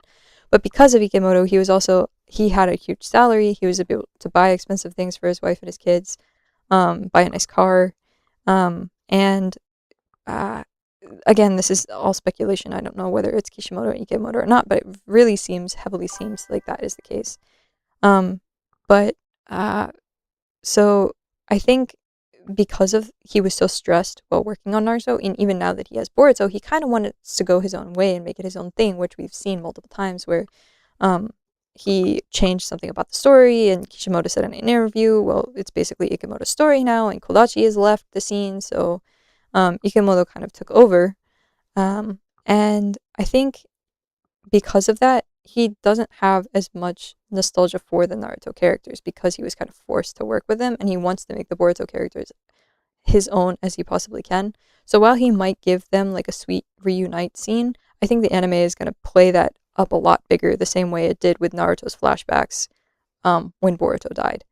But because of Ikemoto, he had a huge salary. He was able to buy expensive things for his wife and his kids, buy a nice car. Again, this is all speculation. I don't know whether it's Kishimoto or Ikemoto or not, but it really heavily seems like that is the case. So I think because he was so stressed while working on Naruto, and even now that he has Boruto, he kind of wanted to go his own way and make it his own thing, which we've seen multiple times where he changed something about the story, and Kishimoto said in an interview, well, it's basically Ikemoto's story now, and Kodachi has left the scene, so Ikemoto kind of took over. And I think because of that, he doesn't have as much nostalgia for the Naruto characters because he was kind of forced to work with them, and he wants to make the Boruto characters his own as he possibly can. So while he might give them like a sweet reunite scene, I think the anime is going to play that up a lot bigger, the same way it did with Naruto's flashbacks when Boruto died.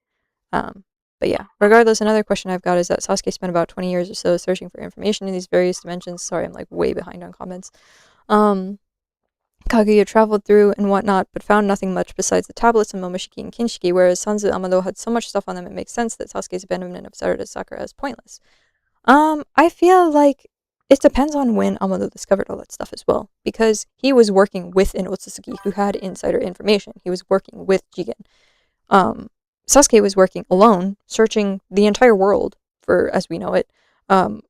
But yeah, regardless, another question I've got is that Sasuke spent about 20 years or so searching for information in these various dimensions. Sorry, I'm like way behind on comments. Kaguya traveled through and whatnot, but found nothing much besides the tablets and Momoshiki and Kinshiki, whereas Sanzu Amado had so much stuff on them it makes sense that Sasuke's abandonment of Sarada's Sakura is pointless. I feel like it depends on when Amado discovered all that stuff as well, because he was working with an Otsutsuki who had insider information. He was working with Jigen. Sasuke was working alone, searching the entire world for, as we know it,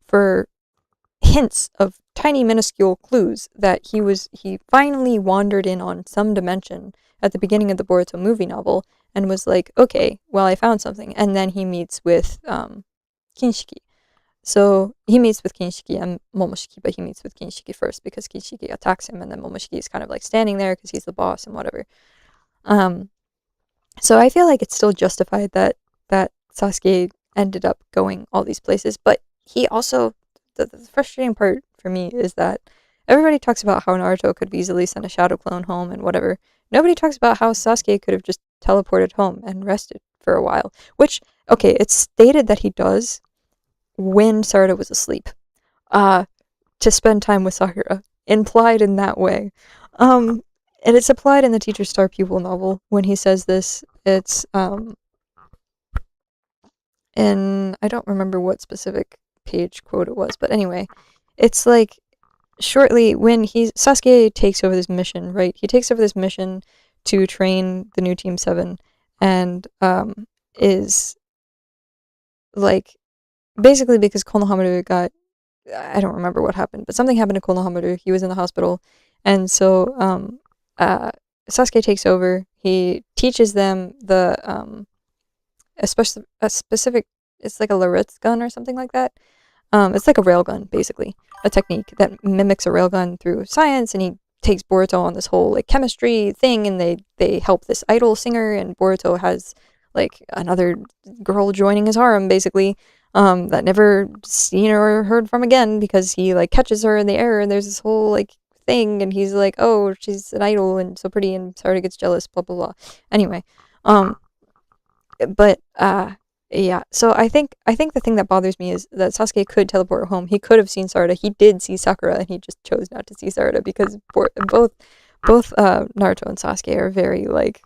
for hints of tiny minuscule clues that he finally wandered in on some dimension at the beginning of the Boruto movie novel and was like, okay, well, I found something. And then he meets with Kinshiki. So he meets with Kinshiki and Momoshiki, but he meets with Kinshiki first because Kinshiki attacks him, and then Momoshiki is kind of like standing there because he's the boss and whatever. So I feel like it's still justified that Sasuke ended up going all these places, but he also, the frustrating part for me is that everybody talks about how Naruto could have easily sent a shadow clone home and whatever. Nobody talks about how Sasuke could have just teleported home and rested for a while, which, okay, it's stated that he does when Sarada was asleep, to spend time with Sakura, implied in that way. And it's applied in the Teacher Star Pupil novel when he says this. It's, in, I don't remember what specific page quote it was, but anyway, it's like, shortly when Sasuke takes over this mission, right? He takes over this mission to train the new Team 7 and is like, basically because Konohamaru got, I don't remember what happened, but something happened to Konohamaru. He was in the hospital, and so Sasuke takes over. He teaches them the a specific, it's like a Laritz gun or something like that. It's like a railgun, basically, a technique that mimics a railgun through science, and he takes Boruto on this whole like chemistry thing, and they help this idol singer, and Boruto has like another girl joining his harem, basically, that never seen or heard from again, because he like catches her in the air, and there's this whole like thing, and he's like, oh, she's an idol and so pretty, and Sarada gets jealous, blah blah blah. Anyway, but yeah, so I think the thing that bothers me is that Sasuke could teleport home. He could have seen Sarada. He did see Sakura, and he just chose not to see Sarada because both Naruto and Sasuke are very like,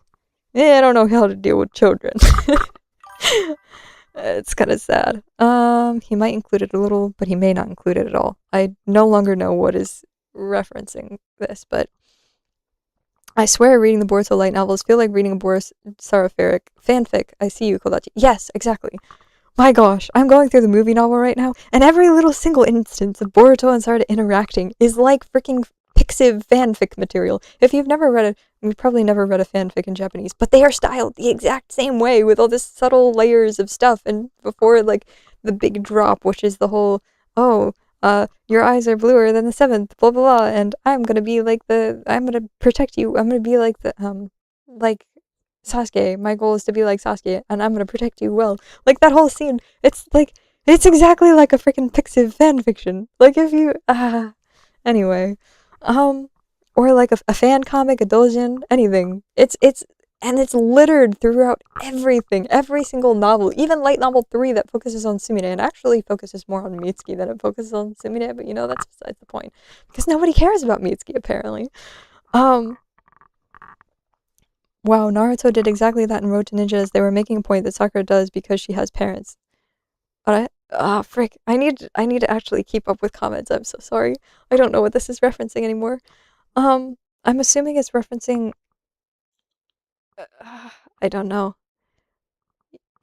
I don't know how to deal with children. It's kind of sad. He might include it a little, but he may not include it at all. I no longer know what is referencing this, but I swear reading the Boruto light novels feel like reading a Boris Saraferic fanfic. I see you, Kodachi. Yes, exactly. My gosh, I'm going through the movie novel right now, and every little single instance of Boruto and Sarada interacting is like freaking Pixiv fanfic material. If you've never read it, you've probably never read a fanfic in Japanese, but they are styled the exact same way with all this subtle layers of stuff, and before like the big drop, which is the whole, your eyes are bluer than the seventh, blah blah blah, and I'm gonna protect you. I'm gonna be like like Sasuke. My goal is to be like Sasuke, and I'm gonna protect you well. Like that whole scene, it's exactly like a freaking Pixiv fanfiction. Like if you, anyway, or like a fan comic, a doujin, anything. And it's littered throughout everything, every single novel, even light novel 3 that focuses on Sumire, and actually focuses more on Mitsuki than it focuses on Sumire, but that's besides the point, because nobody cares about Mitsuki, apparently. Wow, Naruto did exactly that in Road to Ninjas. They were making a point that Sakura does because she has parents. But frick, I need to actually keep up with comments, I'm so sorry. I don't know what this is referencing anymore. I'm assuming it's referencing, I don't know.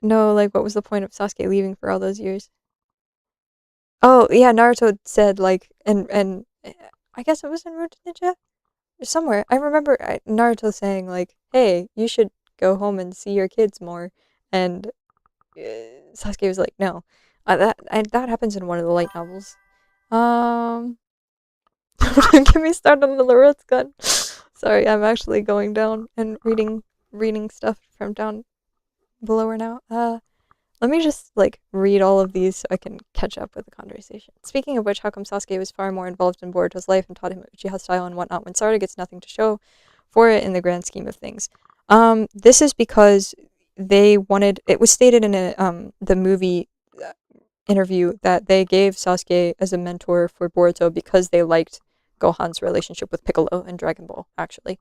No, like, what was the point of Sasuke leaving for all those years? Oh, yeah, Naruto said, like, and I guess it was in Road to Ninja? Or somewhere. I remember Naruto saying, like, hey, you should go home and see your kids more. And Sasuke was like, no. That happens in one of the light novels. Don't get me started on the Laritz gun. Sorry, I'm actually going down and reading stuff from down below her now. Let me just like read all of these so I can catch up with the conversation. Speaking of which, how come Sasuke was far more involved in Boruto's life and taught him Uchiha style and whatnot when Sarada gets nothing to show for it in the grand scheme of things? This is because they wanted. It was stated in the movie interview that they gave Sasuke as a mentor for Boruto because they liked Gohan's relationship with Piccolo in Dragon Ball. Actually,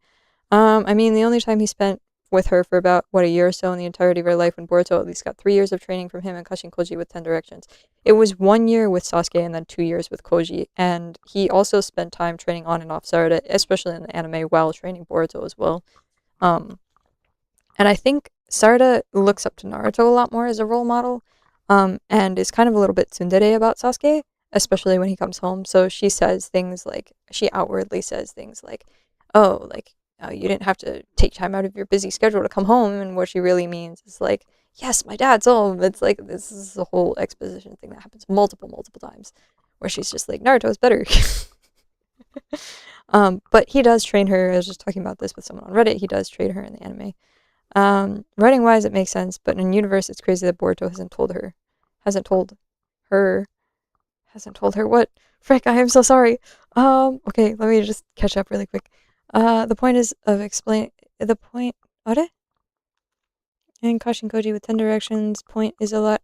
I mean the only time he spent with her for about, a year or so in the entirety of her life when Boruto at least got 3 years of training from him and Kashin Koji with 10 directions. It was 1 year with Sasuke and then 2 years with Koji, and he also spent time training on and off Sarada, especially in the anime, while training Boruto as well. And I think Sarada looks up to Naruto a lot more as a role model, and is kind of a little bit tsundere about Sasuke, especially when he comes home. So she outwardly says things like, oh, like, you didn't have to take time out of your busy schedule to come home, and what she really means is like, yes, my dad's home. It's like, this is a whole exposition thing that happens multiple times, where she's just like, Naruto's better. But he does train her. I was just talking about this with someone on Reddit. He does train her in the anime. Writing wise, it makes sense, but in universe, it's crazy that Boruto hasn't told her what. Frick, I am so sorry. Okay, let me just catch up really quick. The point is of explain the point. What? And Kashin Koji with 10 directions. Point is a lot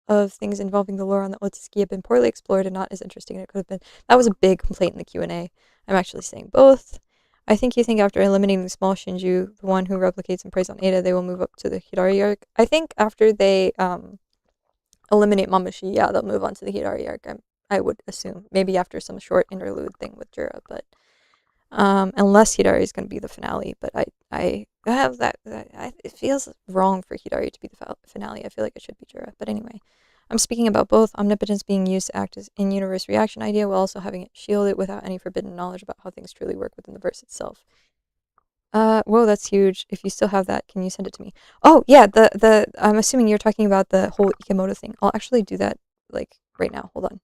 of things involving the lore on the Otsutsuki have been poorly explored and not as interesting as it could have been. That was a big complaint in the Q&A. I'm actually saying both. I think you think after eliminating the small Shinju, the one who replicates and preys on Ada, they will move up to the Hidari arc. I think after they eliminate Mamashi, yeah, they'll move on to the Hidari arc. I would assume. Maybe after some short interlude thing with Jura, but unless Hidari is going to be the finale. But I have that it feels wrong for Hidari to be the finale. I feel like it should be Jura. But anyway, I'm speaking about both omnipotence being used to act as in-universe reaction idea while also having it shield it without any forbidden knowledge about how things truly work within the verse itself. Whoa, that's huge. If you still have that, can you send it to me? Oh, yeah, I'm assuming you're talking about the whole Ikemoto thing. I'll actually do that, like, right now. Hold on.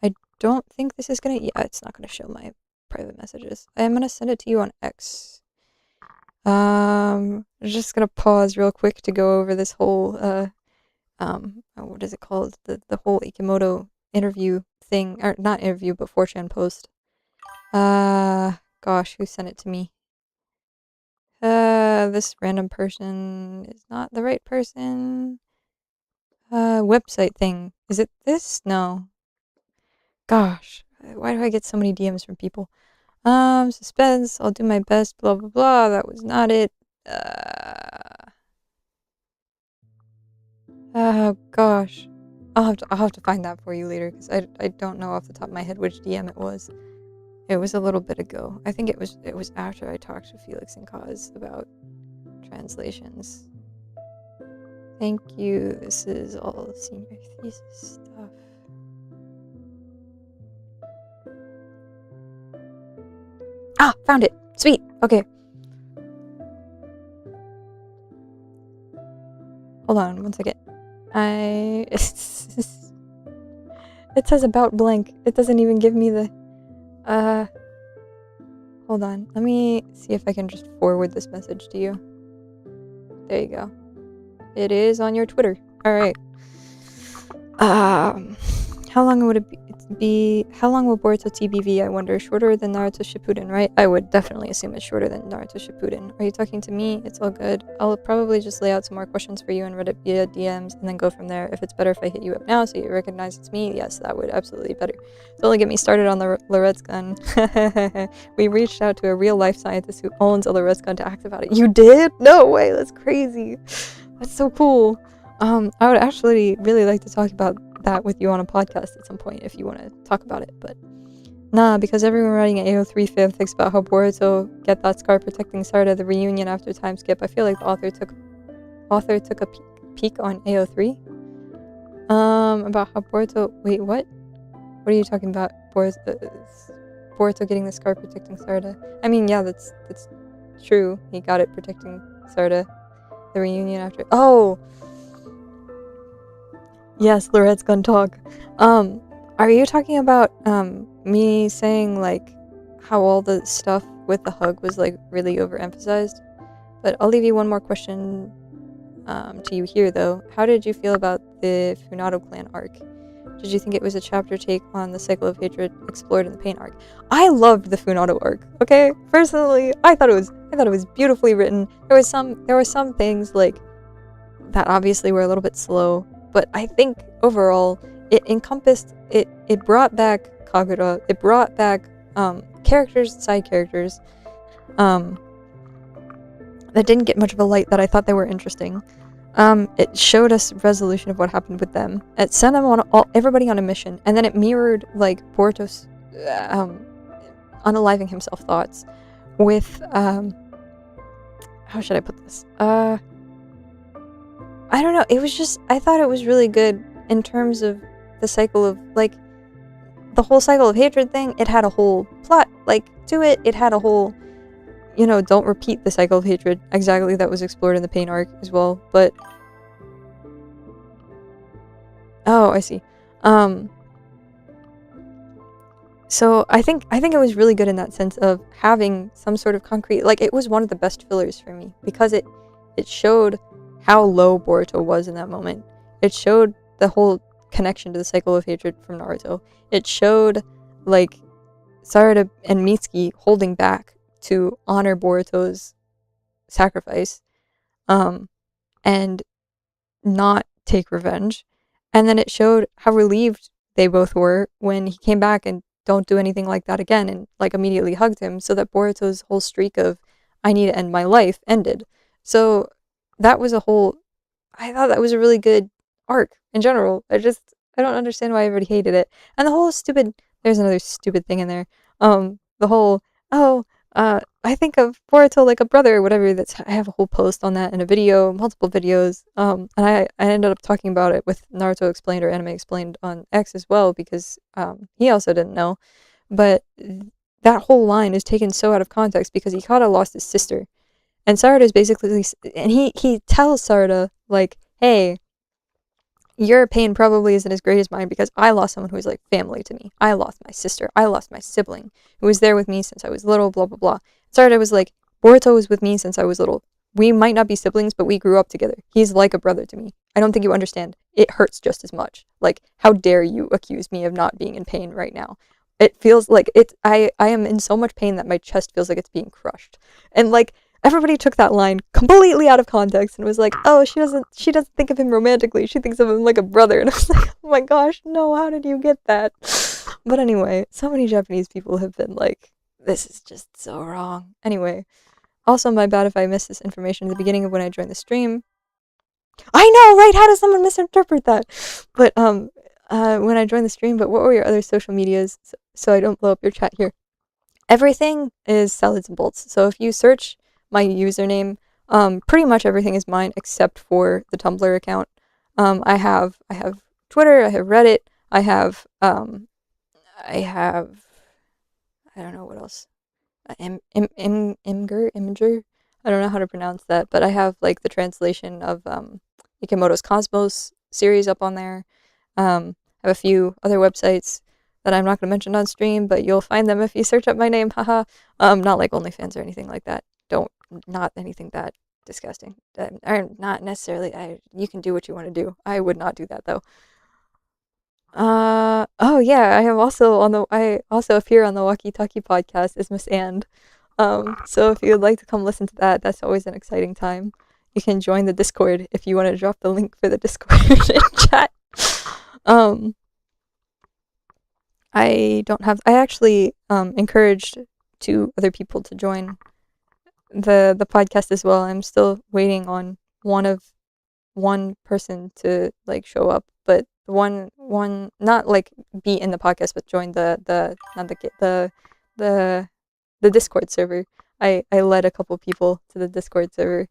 I don't think this is gonna, yeah, it's not gonna show my private messages. I'm gonna send it to you on X. I'm just gonna pause real quick to go over this whole, what is it called? The whole Ikemoto interview thing, or not interview, but 4chan post. Gosh, who sent it to me? This random person is not the right person. Website thing. Is it this? No. Gosh, why do I get so many DMs from people? Suspense, I'll do my best, blah, blah, blah. That was not it. Oh, gosh. I'll have to find that for you later, because I don't know off the top of my head which DM it was. It was a little bit ago. I think it was after I talked to Felix and Kaz about translations. Thank you. This is all senior thesis stuff. Ah, found it. Sweet. Okay. Hold on 1 second. It says about blank. It doesn't even give me the hold on. Let me see if I can just forward this message to you. There you go. It is on your Twitter. All right. How long would it be? How long will Boruto TBV? I wonder. Shorter than Naruto Shippuden, right? I would definitely assume it's shorter than Naruto Shippuden. Are you talking to me? It's all good. I'll probably just lay out some more questions for you and Reddit via DMs, and then go from there. If it's better if I hit you up now so you recognize it's me, yes, that would absolutely be better. Don't only get me started on the Loretz gun. We reached out to a real life scientist who owns a Loretz gun to ask about it. You did? No way. That's crazy. That's so cool. I would actually really like to talk about that with you on a podcast at some point if you want to talk about it, but nah, because everyone writing an AO3 fanfics about how Boruto get that scar protecting Sarada, the reunion after time skip. I feel like the author took a peek on AO3 about how Boruto, wait, what are you talking about? Boruto getting the scar protecting Sarada. I mean, yeah, that's true. He got it protecting Sarada, the reunion after. Oh, yes, Loretz gun talk. Are you talking about me saying like how all the stuff with the hug was like really overemphasized? But I'll leave you one more question to you here though. How did you feel about the Funato clan arc? Did you think it was a chapter take on the cycle of hatred explored in the Pain arc? I loved the Funato arc. Okay, personally, I thought it was beautifully written. There were some things like that obviously were a little bit slow. But I think overall, it encompassed, it brought back Kagura, it brought back side characters, that didn't get much of a light that I thought they were interesting. It showed us resolution of what happened with them. It sent them everybody on a mission, and then it mirrored, like, Boruto's, unaliving himself thoughts with, how should I put this? I don't know, it was just, I thought it was really good in terms of the cycle of, like, the whole cycle of hatred thing. It had a whole plot, like, to it. It had a whole, don't repeat the cycle of hatred exactly that was explored in the Pain arc as well, but, oh, I see. So I think it was really good in that sense of having some sort of concrete, like it was one of the best fillers for me because it showed how low Boruto was in that moment. It showed the whole connection to the cycle of hatred from Naruto. It showed like Sarada and Mitsuki holding back to honor Boruto's sacrifice, and not take revenge. And then it showed how relieved they both were when he came back and don't do anything like that again, and like immediately hugged him, so that Boruto's whole streak of I need to end my life ended. So that was I thought that was a really good arc in general. I don't understand why everybody hated it. And the whole there's another stupid thing in there. The whole, I think of Boruto like a brother or whatever. I have a whole post on that in a video, multiple videos. And I ended up talking about it with Naruto Explained or Anime Explained on X as well, because he also didn't know. But that whole line is taken so out of context because Ikada lost his sister. And Sarada is basically, and he tells Sarada, like, hey, your pain probably isn't as great as mine because I lost someone who was like family to me. I lost my sister. I lost my sibling who was there with me since I was little, blah, blah, blah. Sarada was like, Boruto was with me since I was little. We might not be siblings, but we grew up together. He's like a brother to me. I don't think you understand. It hurts just as much. Like, how dare you accuse me of not being in pain right now? It feels like I am in so much pain that my chest feels like it's being crushed. And like, everybody took that line completely out of context and was like, oh, she doesn't think of him romantically. She thinks of him like a brother. And I was like, oh my gosh, no, how did you get that? But anyway, so many Japanese people have been like, this is just so wrong. Anyway, also my bad if I missed this information at the beginning of when I joined the stream. I know, right? How does someone misinterpret that? But when I joined the stream, but what were your other social medias? So I don't blow up your chat here. Everything is solids and bolts. So if you search my username, pretty much everything is mine except for the Tumblr account. I have Twitter, I have Reddit, I don't know what else. Imgur. I don't know how to pronounce that, but I have like the translation of Ikemoto's Cosmos series up on there. I have a few other websites that I'm not going to mention on stream, but you'll find them if you search up my name. Haha. Not like OnlyFans or anything like that. Not anything that disgusting. Or not necessarily. You can do what you want to do. I would not do that though. Oh yeah, I also appear on the Walkie Talkie podcast as Miss And. So if you would like to come listen to that, that's always an exciting time. You can join the Discord if you want to drop the link for the Discord in chat. I actually encouraged 2 other people to join the podcast as well. I'm still waiting on one person to like show up, but one not like be in the podcast, but join the Discord server. I led a couple people to the Discord server.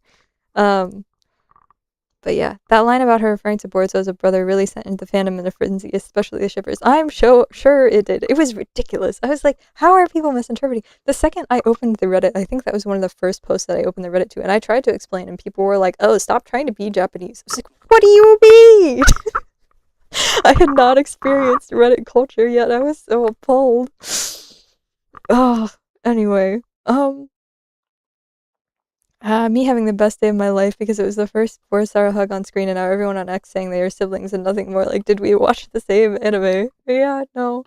But yeah, that line about her referring to Boruto as a brother really sent into the fandom in a frenzy, especially the shippers. I'm sure it did. It was ridiculous. I was like, how are people misinterpreting? The second I opened the Reddit, I think that was one of the first posts that I opened the Reddit to, and I tried to explain, and people were like, oh, stop trying to be Japanese. I was like, what do you mean? I had not experienced Reddit culture yet. I was so appalled. Oh, anyway, me having the best day of my life because it was the first 4-star hug on screen, and now everyone on X saying they are siblings and nothing more. Like, did we watch the same anime? Yeah, no.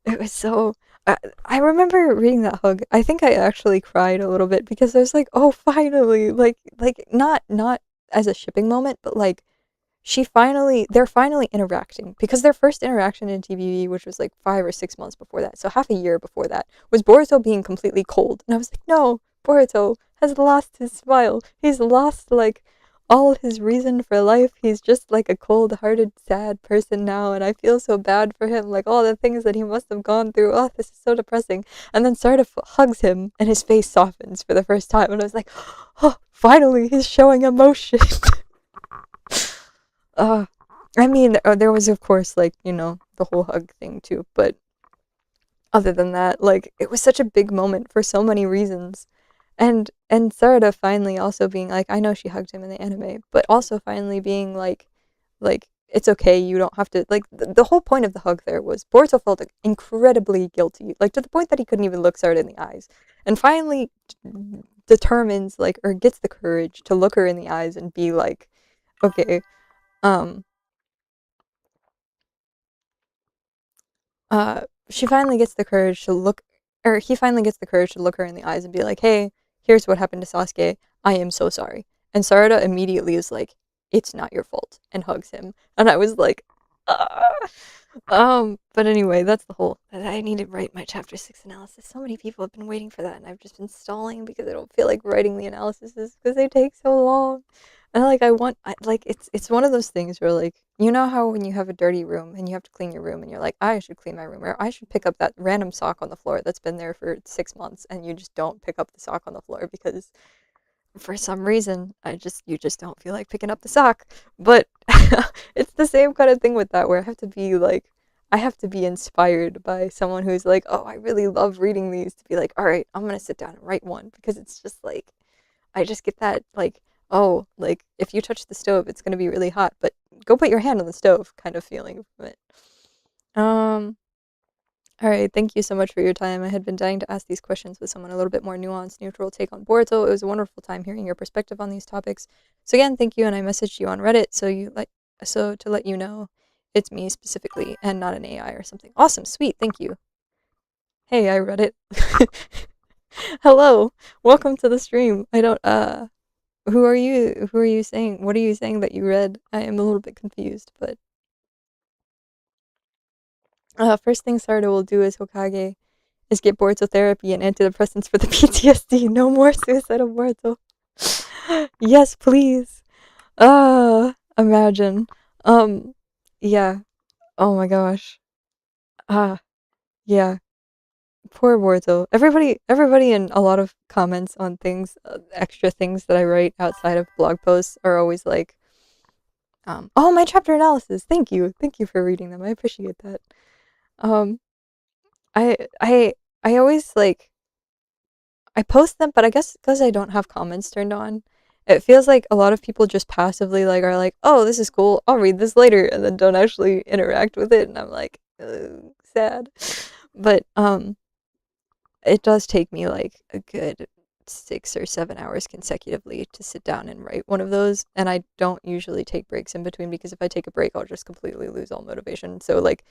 It was so... I remember reading that hug. I think I actually cried a little bit because I was like, oh, finally. Like not as a shipping moment, but like, they're finally interacting. Because their first interaction in TVV, which was like 5 or 6 months before that, so half a year before that, was Boruto being completely cold. And I was like, no, Boruto has lost his smile. He's lost, like, all his reason for life. He's just, like, a cold-hearted, sad person now, and I feel so bad for him. Like, all the things that he must have gone through. Oh, this is so depressing. And then Sarada hugs him, and his face softens for the first time, and I was like, oh, finally, he's showing emotion. I mean, there was, of course, like, you know, the whole hug thing, too, but other than that, like, it was such a big moment for so many reasons. And Sarada finally also being like, I know she hugged him in the anime, but also finally being like, it's okay. You don't have to, like, the whole point of the hug there was Boruto felt incredibly guilty, like, to the point that he couldn't even look Sarada in the eyes. And finally determines, like, or gets the courage to look her in the eyes and be like, okay, she finally gets the courage to look, or he finally gets the courage to look her in the eyes and be like, hey, here's what happened to Sasuke. I am so sorry. And Sarada immediately is like, it's not your fault, and hugs him. And I was like, ah. But anyway, that's the whole, I need to write my chapter 6 analysis. So many people have been waiting for that, and I've just been stalling because I don't feel like writing the analyses because they take so long. And like, it's one of those things where, like, you know how when you have a dirty room and you have to clean your room and you're like, I should clean my room, or I should pick up that random sock on the floor that's been there for 6 months, and you just don't pick up the sock on the floor because for some reason you just don't feel like picking up the sock. But it's the same kind of thing with that, where I have to be inspired by someone who's like, oh, I really love reading these, to be like, all right, I'm gonna sit down and write one, because it's just like, I just get that, like, oh, like, if you touch the stove, it's gonna be really hot, but go put your hand on the stove kind of feeling from it. All right, thank you so much for your time. I had been dying to ask these questions with someone a little bit more nuanced, neutral take on Boruto. It was a wonderful time hearing your perspective on these topics. So again, thank you, and I messaged you on Reddit, so to let you know it's me specifically and not an AI or something. Awesome, sweet, thank you. Hey, I read it. Hello, welcome to the stream. I don't, who are you? Who are you saying? What are you saying that you read? I am a little bit confused, but first thing Sarada will do as Hokage is get Boruto therapy and antidepressants for the PTSD. No more suicidal Boruto. Yes, please. Imagine. Yeah. Oh my gosh. Yeah. Poor Boruto. Everybody in a lot of comments on things, extra things that I write outside of blog posts are always like, oh, my chapter analysis. Thank you. Thank you for reading them. I appreciate that. I always, like, I post them, but I guess because I don't have comments turned on, it feels like a lot of people just passively, like, are like, oh, this is cool, I'll read this later, and then don't actually interact with it, and I'm like, sad. But it does take me like a good 6 or 7 hours consecutively to sit down and write one of those, and I don't usually take breaks in between, because if I take a break, I'll just completely lose all motivation. So, like,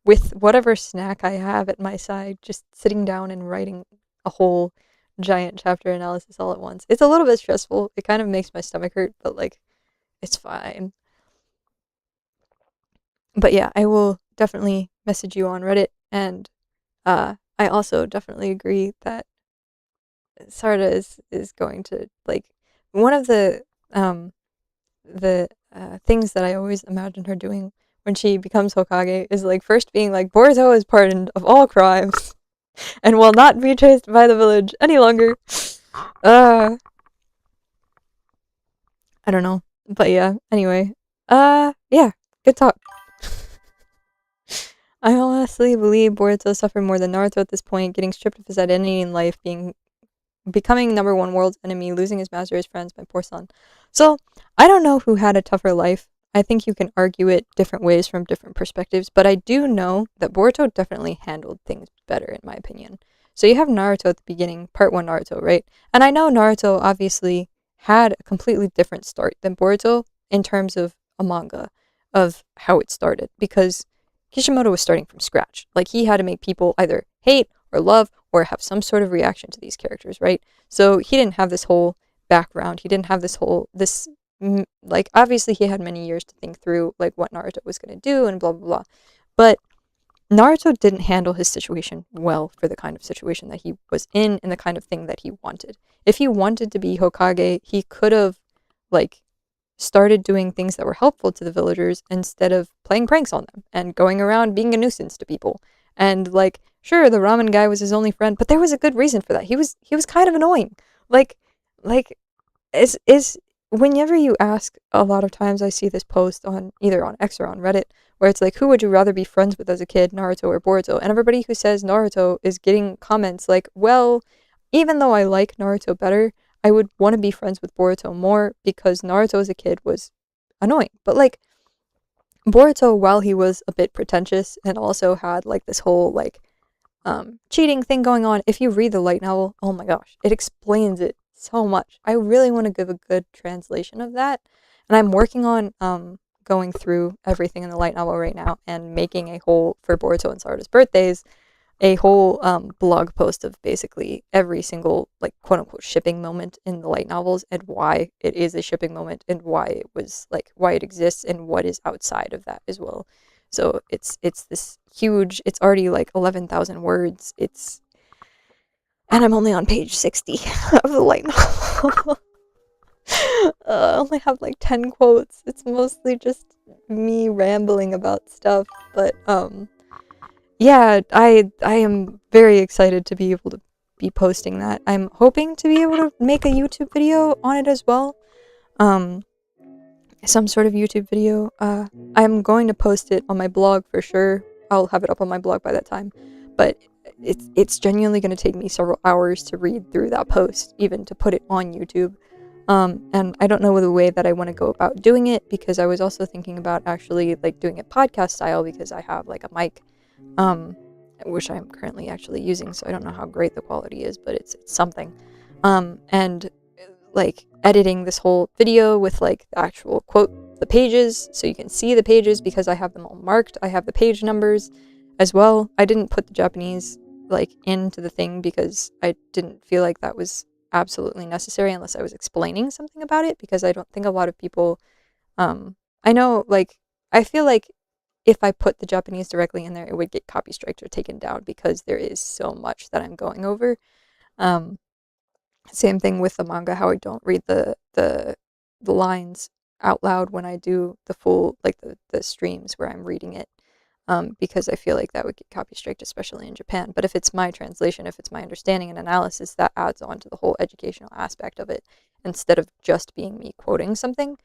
with whatever snack I have at my side, just sitting down and writing a whole giant chapter analysis all at once, it's a little bit stressful. It kind of makes my stomach hurt, but, like, it's fine. But yeah, I will definitely message you on Reddit, and I also definitely agree that Sarada is going to, like, one of the things that I always imagine her doing when she becomes Hokage is, like, first being like, Boruto is pardoned of all crimes and will not be chased by the village any longer. I don't know, but yeah. Anyway, yeah, good talk. I honestly believe Boruto suffered more than Naruto at this point, getting stripped of his identity in life, becoming #1 world's enemy, losing his master, his friends, my poor son. So, I don't know who had a tougher life. I think you can argue it different ways from different perspectives, but I do know that Boruto definitely handled things better, in my opinion. So you have Naruto at the beginning, part 1 Naruto, right? And I know Naruto obviously had a completely different start than Boruto in terms of a manga, of how it started, because Kishimoto was starting from scratch. Like, he had to make people either hate or love or have some sort of reaction to these characters, right? So he didn't have this whole background. He didn't have like, obviously he had many years to think through, like, what Naruto was going to do and blah, blah, blah. But Naruto didn't handle his situation well for the kind of situation that he was in and the kind of thing that he wanted. If he wanted to be Hokage, he could have, like, started doing things that were helpful to the villagers instead of playing pranks on them and going around being a nuisance to people. And, like, sure, the ramen guy was his only friend, but there was a good reason for that. He was kind of annoying. Like, is whenever you ask, a lot of times I see this post on either on X or on Reddit, where it's like, who would you rather be friends with as a kid, Naruto or Boruto? And everybody who says Naruto is getting comments like, well, even though I like Naruto better, I would want to be friends with Boruto more because Naruto as a kid was annoying. But, like, Boruto, while he was a bit pretentious and also had like this whole like cheating thing going on, if you read the light novel, oh my gosh, it explains it so much. I really want to give a good translation of that, and I'm working on going through everything in the light novel right now and making a whole, for Boruto and Sarada's birthdays, a whole blog post of basically every single like quote unquote shipping moment in the light novels and why it is a shipping moment and why it was like why it exists and what is outside of that as well. So it's this huge, it's already like 11,000 words. And I'm only on page 60 of the light novel. I only have like 10 quotes. It's mostly just me rambling about stuff, but yeah, I am very excited to be able to be posting that. I'm hoping to be able to make a YouTube video on it as well. Some sort of YouTube video. I'm going to post it on my blog for sure. I'll have it up on my blog by that time. But it's genuinely going to take me several hours to read through that post, even to put it on YouTube. And I don't know the way that I want to go about doing it, because I was also thinking about actually like doing it podcast style, because I have like a mic, which I'm currently actually using, so I don't know how great the quality is, but it's something. And like editing this whole video with like the actual quote, the pages, so you can see the pages because I have them all marked. I have the page numbers as well. I didn't put the Japanese like into the thing because I didn't feel like that was absolutely necessary unless I was explaining something about it, because I don't think a lot of people, I know, like, I feel like if I put the Japanese directly in there, it would get copy striked or taken down because there is so much that I'm going over. Same thing with the manga, how I don't read the lines out loud when I do the full, like the streams where I'm reading it, because I feel like that would get copy striked, especially in Japan. But if it's my translation, if it's my understanding and analysis, that adds on to the whole educational aspect of it instead of just being me quoting something.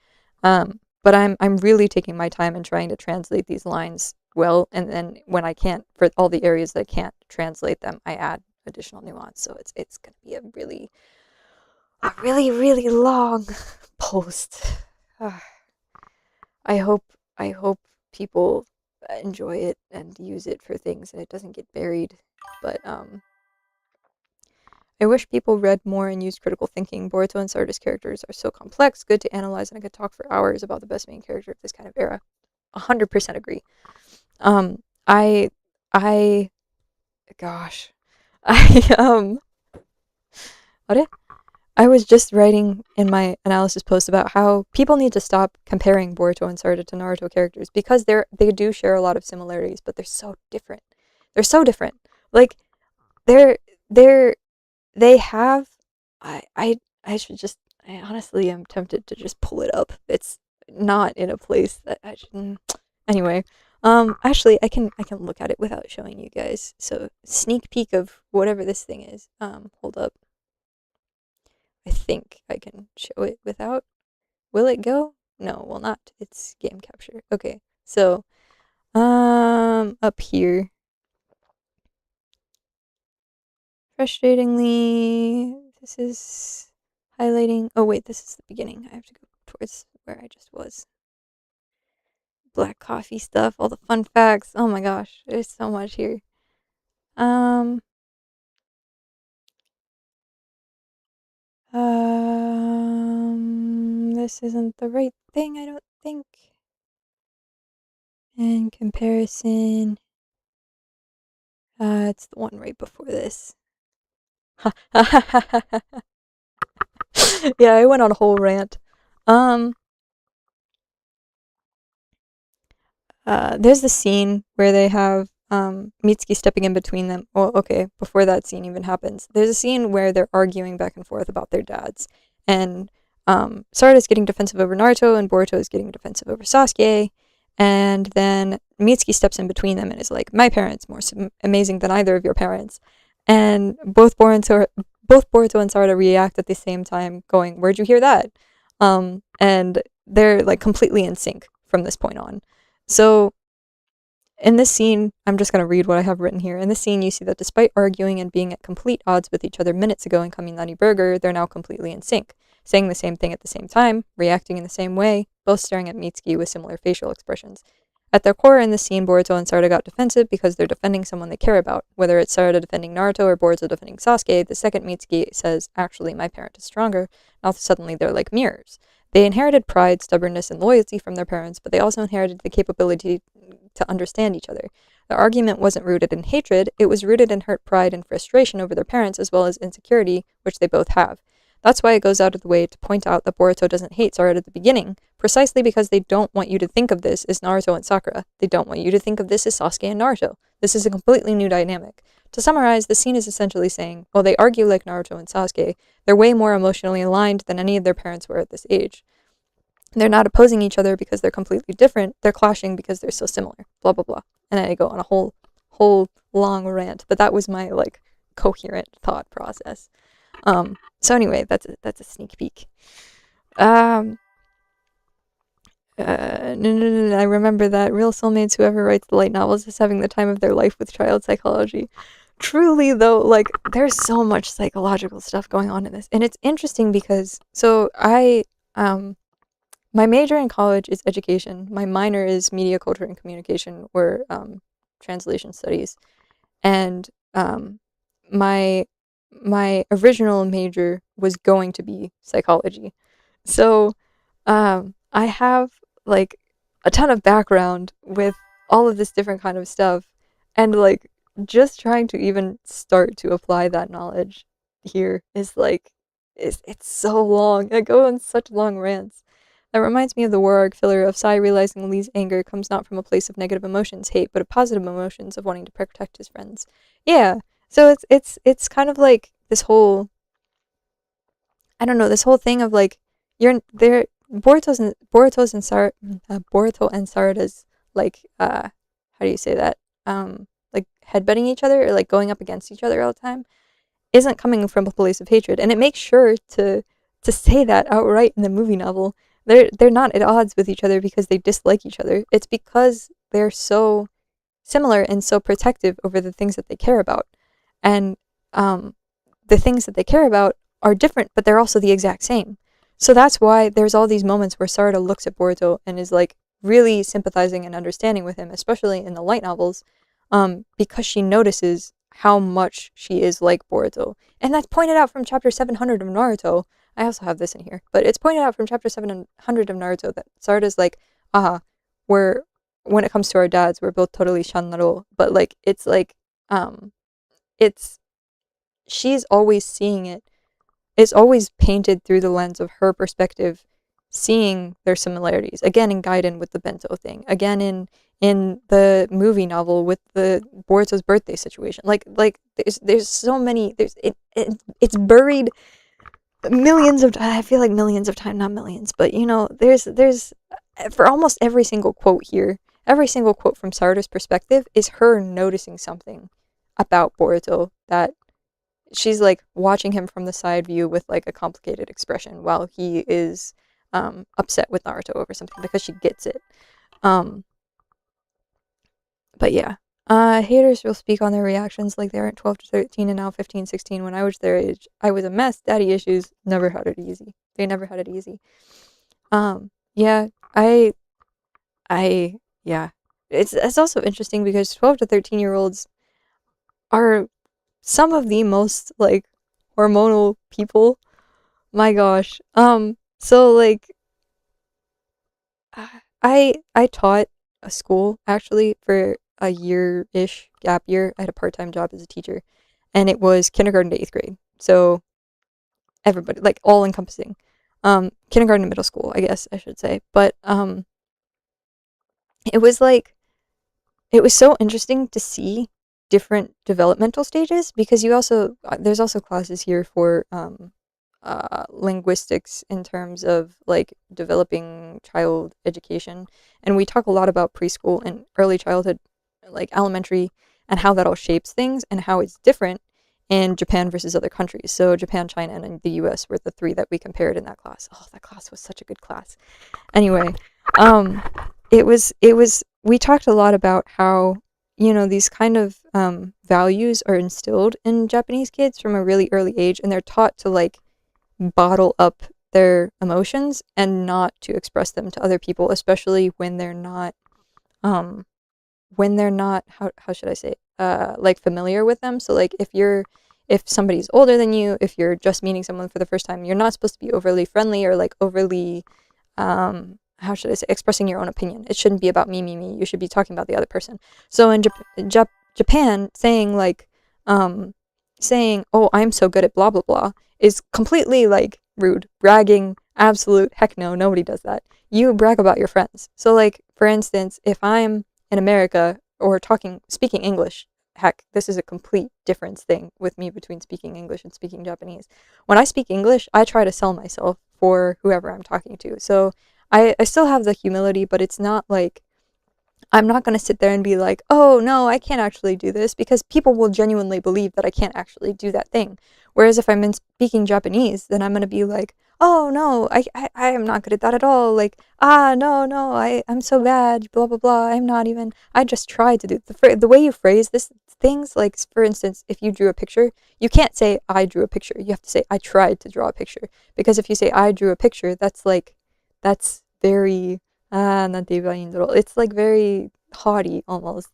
But I'm really taking my time and trying to translate these lines well, and then when I can't, for all the areas that I can't translate them, I add additional nuance. So it's going to be a really long post. I hope people enjoy it and use it for things and it doesn't get buried. But I wish people read more and used critical thinking. Boruto and Sarada's characters are so complex, good to analyze, and I could talk for hours about the best main character of this kind of era. 100% agree. Gosh, I was just writing in my analysis post about how people need to stop comparing Boruto and Sarada to Naruto characters, because they do share a lot of similarities, but they're so different. They're so different. Like they have, I should just, I honestly am tempted to just pull it up. It's not in a place that I should. Anyway, actually I can look at it without showing you guys. So sneak peek of whatever this thing is. Hold up. I think I can show it without. Will it go? No, will not. It's game capture. Okay, so up here. Frustratingly, this is highlighting. Oh wait, this is the beginning. I have to go towards where I just was. Black coffee stuff, all the fun facts. Oh my gosh, there's so much here. This isn't the right thing, I don't think. In comparison, it's the one right before this. Yeah, I went on a whole rant. There's the scene where they have Mitsuki stepping in between them. Well, okay, before that scene even happens, there's a scene where they're arguing back and forth about their dads, and Sarada's getting defensive over Naruto, and Boruto is getting defensive over Sasuke, and then Mitsuki steps in between them and is like, "My parents more amazing than either of your parents," and both Boruto and Sarada react at the same time, going, "Where'd you hear that?" And they're like completely in sync from this point on. So in this scene, I'm just going to read what I have written here. In this scene, you see that despite arguing and being at complete odds with each other minutes ago in Kaminari Burger, they're now completely in sync, saying the same thing at the same time, reacting in the same way, both staring at Mitsuki with similar facial expressions. At their core in the scene, Boruto and Sarada got defensive because they're defending someone they care about. Whether it's Sarada defending Naruto or Boruto defending Sasuke, the second Mitsuki says, actually, my parent is stronger. Now suddenly they're like mirrors. They inherited pride, stubbornness, and loyalty from their parents, but they also inherited the capability to understand each other. The argument wasn't rooted in hatred, it was rooted in hurt pride and frustration over their parents as well as insecurity, which they both have. That's why it goes out of the way to point out that Boruto doesn't hate Sarada at the beginning, precisely because they don't want you to think of this as Naruto and Sakura. They don't want you to think of this as Sasuke and Naruto. This is a completely new dynamic. To summarize, the scene is essentially saying, while they argue like Naruto and Sasuke, they're way more emotionally aligned than any of their parents were at this age. They're not opposing each other because they're completely different, they're clashing because they're so similar, blah blah blah. And then I go on a whole long rant, but that was my, like, coherent thought process. So anyway, that's a sneak peek. I remember that real soulmates, whoever writes the light novels, is having the time of their life with child psychology. Truly, though, like, there's so much psychological stuff going on in this, and it's interesting because, my major in college is education. My minor is media, culture, and communication, or translation studies, and my original major was going to be psychology. So I have, like, a ton of background with all of this different kind of stuff, and, like, just trying to even start to apply that knowledge here is, like, it's so long. I go on such long rants. That reminds me of the War Arc filler of Sai realizing Lee's anger comes not from a place of negative emotions, hate, but of positive emotions of wanting to protect his friends. Yeah, so it's kind of like this whole, I don't know, this whole thing of, like, Boruto and Sarada's, like, how do you say that? Like, headbutting each other, or, like, going up against each other all the time, isn't coming from a place of hatred, and it makes sure to say that outright in the movie novel. They're not at odds with each other because they dislike each other. It's because they're so similar and so protective over the things that they care about. And the things that they care about are different, but they're also the exact same. So that's why there's all these moments where Sarada looks at Boruto and is, like, really sympathizing and understanding with him, especially in the light novels, because she notices how much she is like Boruto. And that's pointed out from chapter 700 of Naruto. I also have this in here, but it's pointed out from chapter 700 of Naruto that Sarada's like, when it comes to our dads, we're both totally Shannaro, but, like, it's like, she's always seeing it. It's always painted through the lens of her perspective, seeing their similarities. Again, in Gaiden with the bento thing. Again, in the movie novel with the Boruto's birthday situation. Like there's so many. It's buried millions of. I feel like millions of times, not millions, but, you know, there's for almost every single quote here. Every single quote from Sarada's perspective is her noticing something about Boruto that she's, like, watching him from the side view with, like, a complicated expression while he is upset with Naruto over something because she gets it. But yeah, haters will speak on their reactions like they aren't 12 to 13 and now 15, 16. When I was their age, I was a mess. Daddy issues never had it easy. They never had it easy. Yeah, yeah. It's also interesting because 12 to 13-year-olds are some of the most, like, hormonal people. My gosh. So, like, I taught a school, actually, for a year-ish gap year. I had a part-time job as a teacher, and it was kindergarten to 8th grade. So everybody, like, all-encompassing. Kindergarten to middle school, I guess I should say. But it was, like, it was so interesting to see different developmental stages, because there's also classes here for linguistics in terms of, like, developing child education, and we talk a lot about preschool and early childhood, like elementary, and how that all shapes things and how it's different in Japan versus other countries. So Japan, China, and the US were the three that we compared in that class. Oh, that class was such a good class. Anyway, we talked a lot about how, you know, these kind of values are instilled in Japanese kids from a really early age, and they're taught to, like, bottle up their emotions and not to express them to other people, especially when they're not when they're not, how should I say, like familiar with them. So like if somebody's older than you, if you're just meeting someone for the first time, you're not supposed to be overly friendly or like overly, how should I say, expressing your own opinion. It shouldn't be about me. You should be talking about the other person. So in Japan, saying like, saying, oh, I'm so good at blah, blah, blah, is completely like rude, bragging, absolute heck no, nobody does that. You brag about your friends. So like, for instance, if I'm in America or speaking English, heck, this is a complete difference thing with me between speaking English and speaking Japanese. When I speak English, I try to sell myself for whoever I'm talking to. So I still have the humility, but it's not like, I'm not going to sit there and be like, oh, no, I can't actually do this, because people will genuinely believe that I can't actually do that thing. Whereas if I'm speaking Japanese, then I'm going to be like, oh, no, I am not good at that at all. Like, no, I'm so bad, blah, blah, blah. I just tried to do the way you phrase things, like, for instance, if you drew a picture, you can't say, I drew a picture. You have to say, I tried to draw a picture. Because if you say, I drew a picture, that's very, it's like very haughty almost.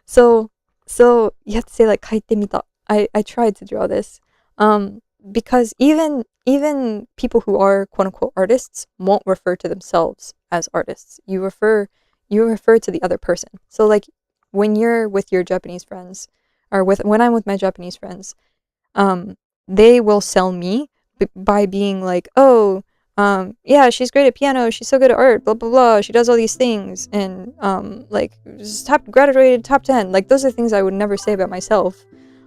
So you have to say like 描いてみた. I tried to draw this. Because even people who are quote unquote artists won't refer to themselves as artists. You refer to the other person. So like when you're with your Japanese friends, or when I'm with my Japanese friends, they will sell me by being like, oh, yeah, she's great at piano, she's so good at art, blah, blah, blah, she does all these things, and, like, graduated top 10, like, those are things I would never say about myself,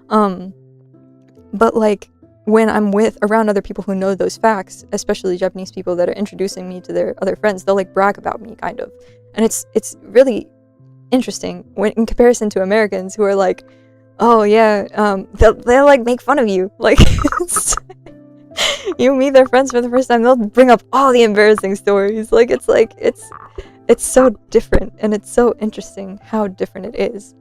but, like, when I'm around other people who know those facts, especially Japanese people that are introducing me to their other friends, they'll, like, brag about me, kind of, and it's really interesting in comparison to Americans who are like, oh, yeah, they'll, like, make fun of you, like, you meet their friends for the first time, they'll bring up all the embarrassing stories. Like, it's so different, and it's so interesting how different it is.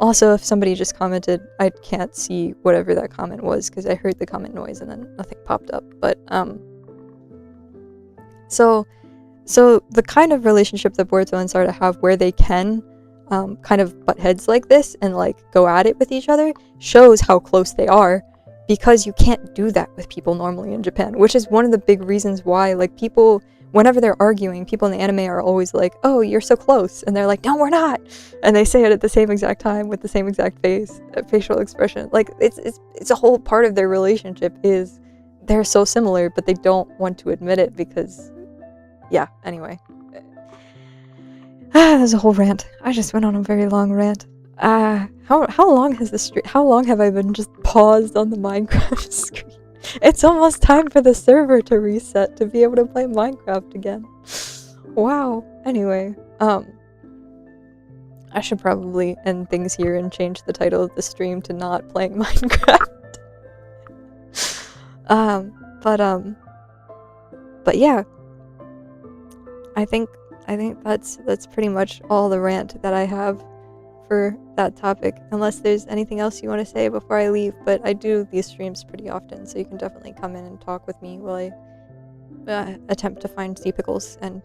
Also, if somebody just commented, I can't see whatever that comment was because I heard the comment noise and then nothing popped up. But so the kind of relationship that Boruto and Sarada have, where they can kind of butt heads like this and like go at it with each other, shows how close they are. Because you can't do that with people normally in Japan, which is one of the big reasons why, like, people, whenever they're arguing, people in the anime are always like, oh, you're so close, and they're like, no, we're not, and they say it at the same exact time with the same exact facial expression. Like, it's a whole part of their relationship is they're so similar, but they don't want to admit it because, yeah, anyway. There's a whole rant. I just went on a very long rant. How long have I been just paused on the Minecraft screen? It's almost time for the server to reset to be able to play Minecraft again. Wow. Anyway, I should probably end things here and change the title of the stream to not playing Minecraft. But yeah. I think that's pretty much all the rant that I have for that topic, unless there's anything else you want to say before I leave. But I do these streams pretty often, so you can definitely come in and talk with me while I attempt to find sea pickles and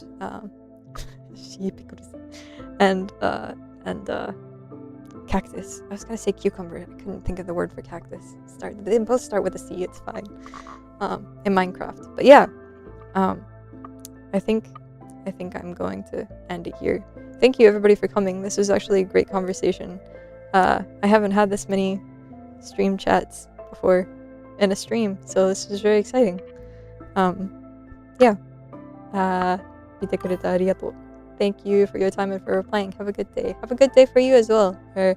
cactus. I was gonna say cucumber. I couldn't think of the word for cactus. They both start with a C. It's fine. In Minecraft. But yeah, I think I'm going to end it here. Thank you everybody for coming. This was actually a great conversation. I haven't had this many stream chats before in a stream, so this was very exciting. Yeah. 見てくれてありがとう. Thank you for your time and for replying. Have a good day. Have a good day for you as well. Or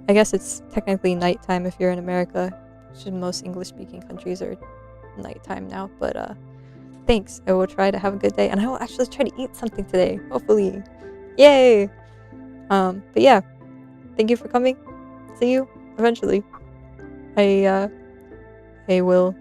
I guess it's technically nighttime if you're in America. Most English-speaking countries are nighttime now, but thanks. I will try to have a good day, and I will actually try to eat something today. Hopefully. Yay! But yeah, thank you for coming. See you eventually. I will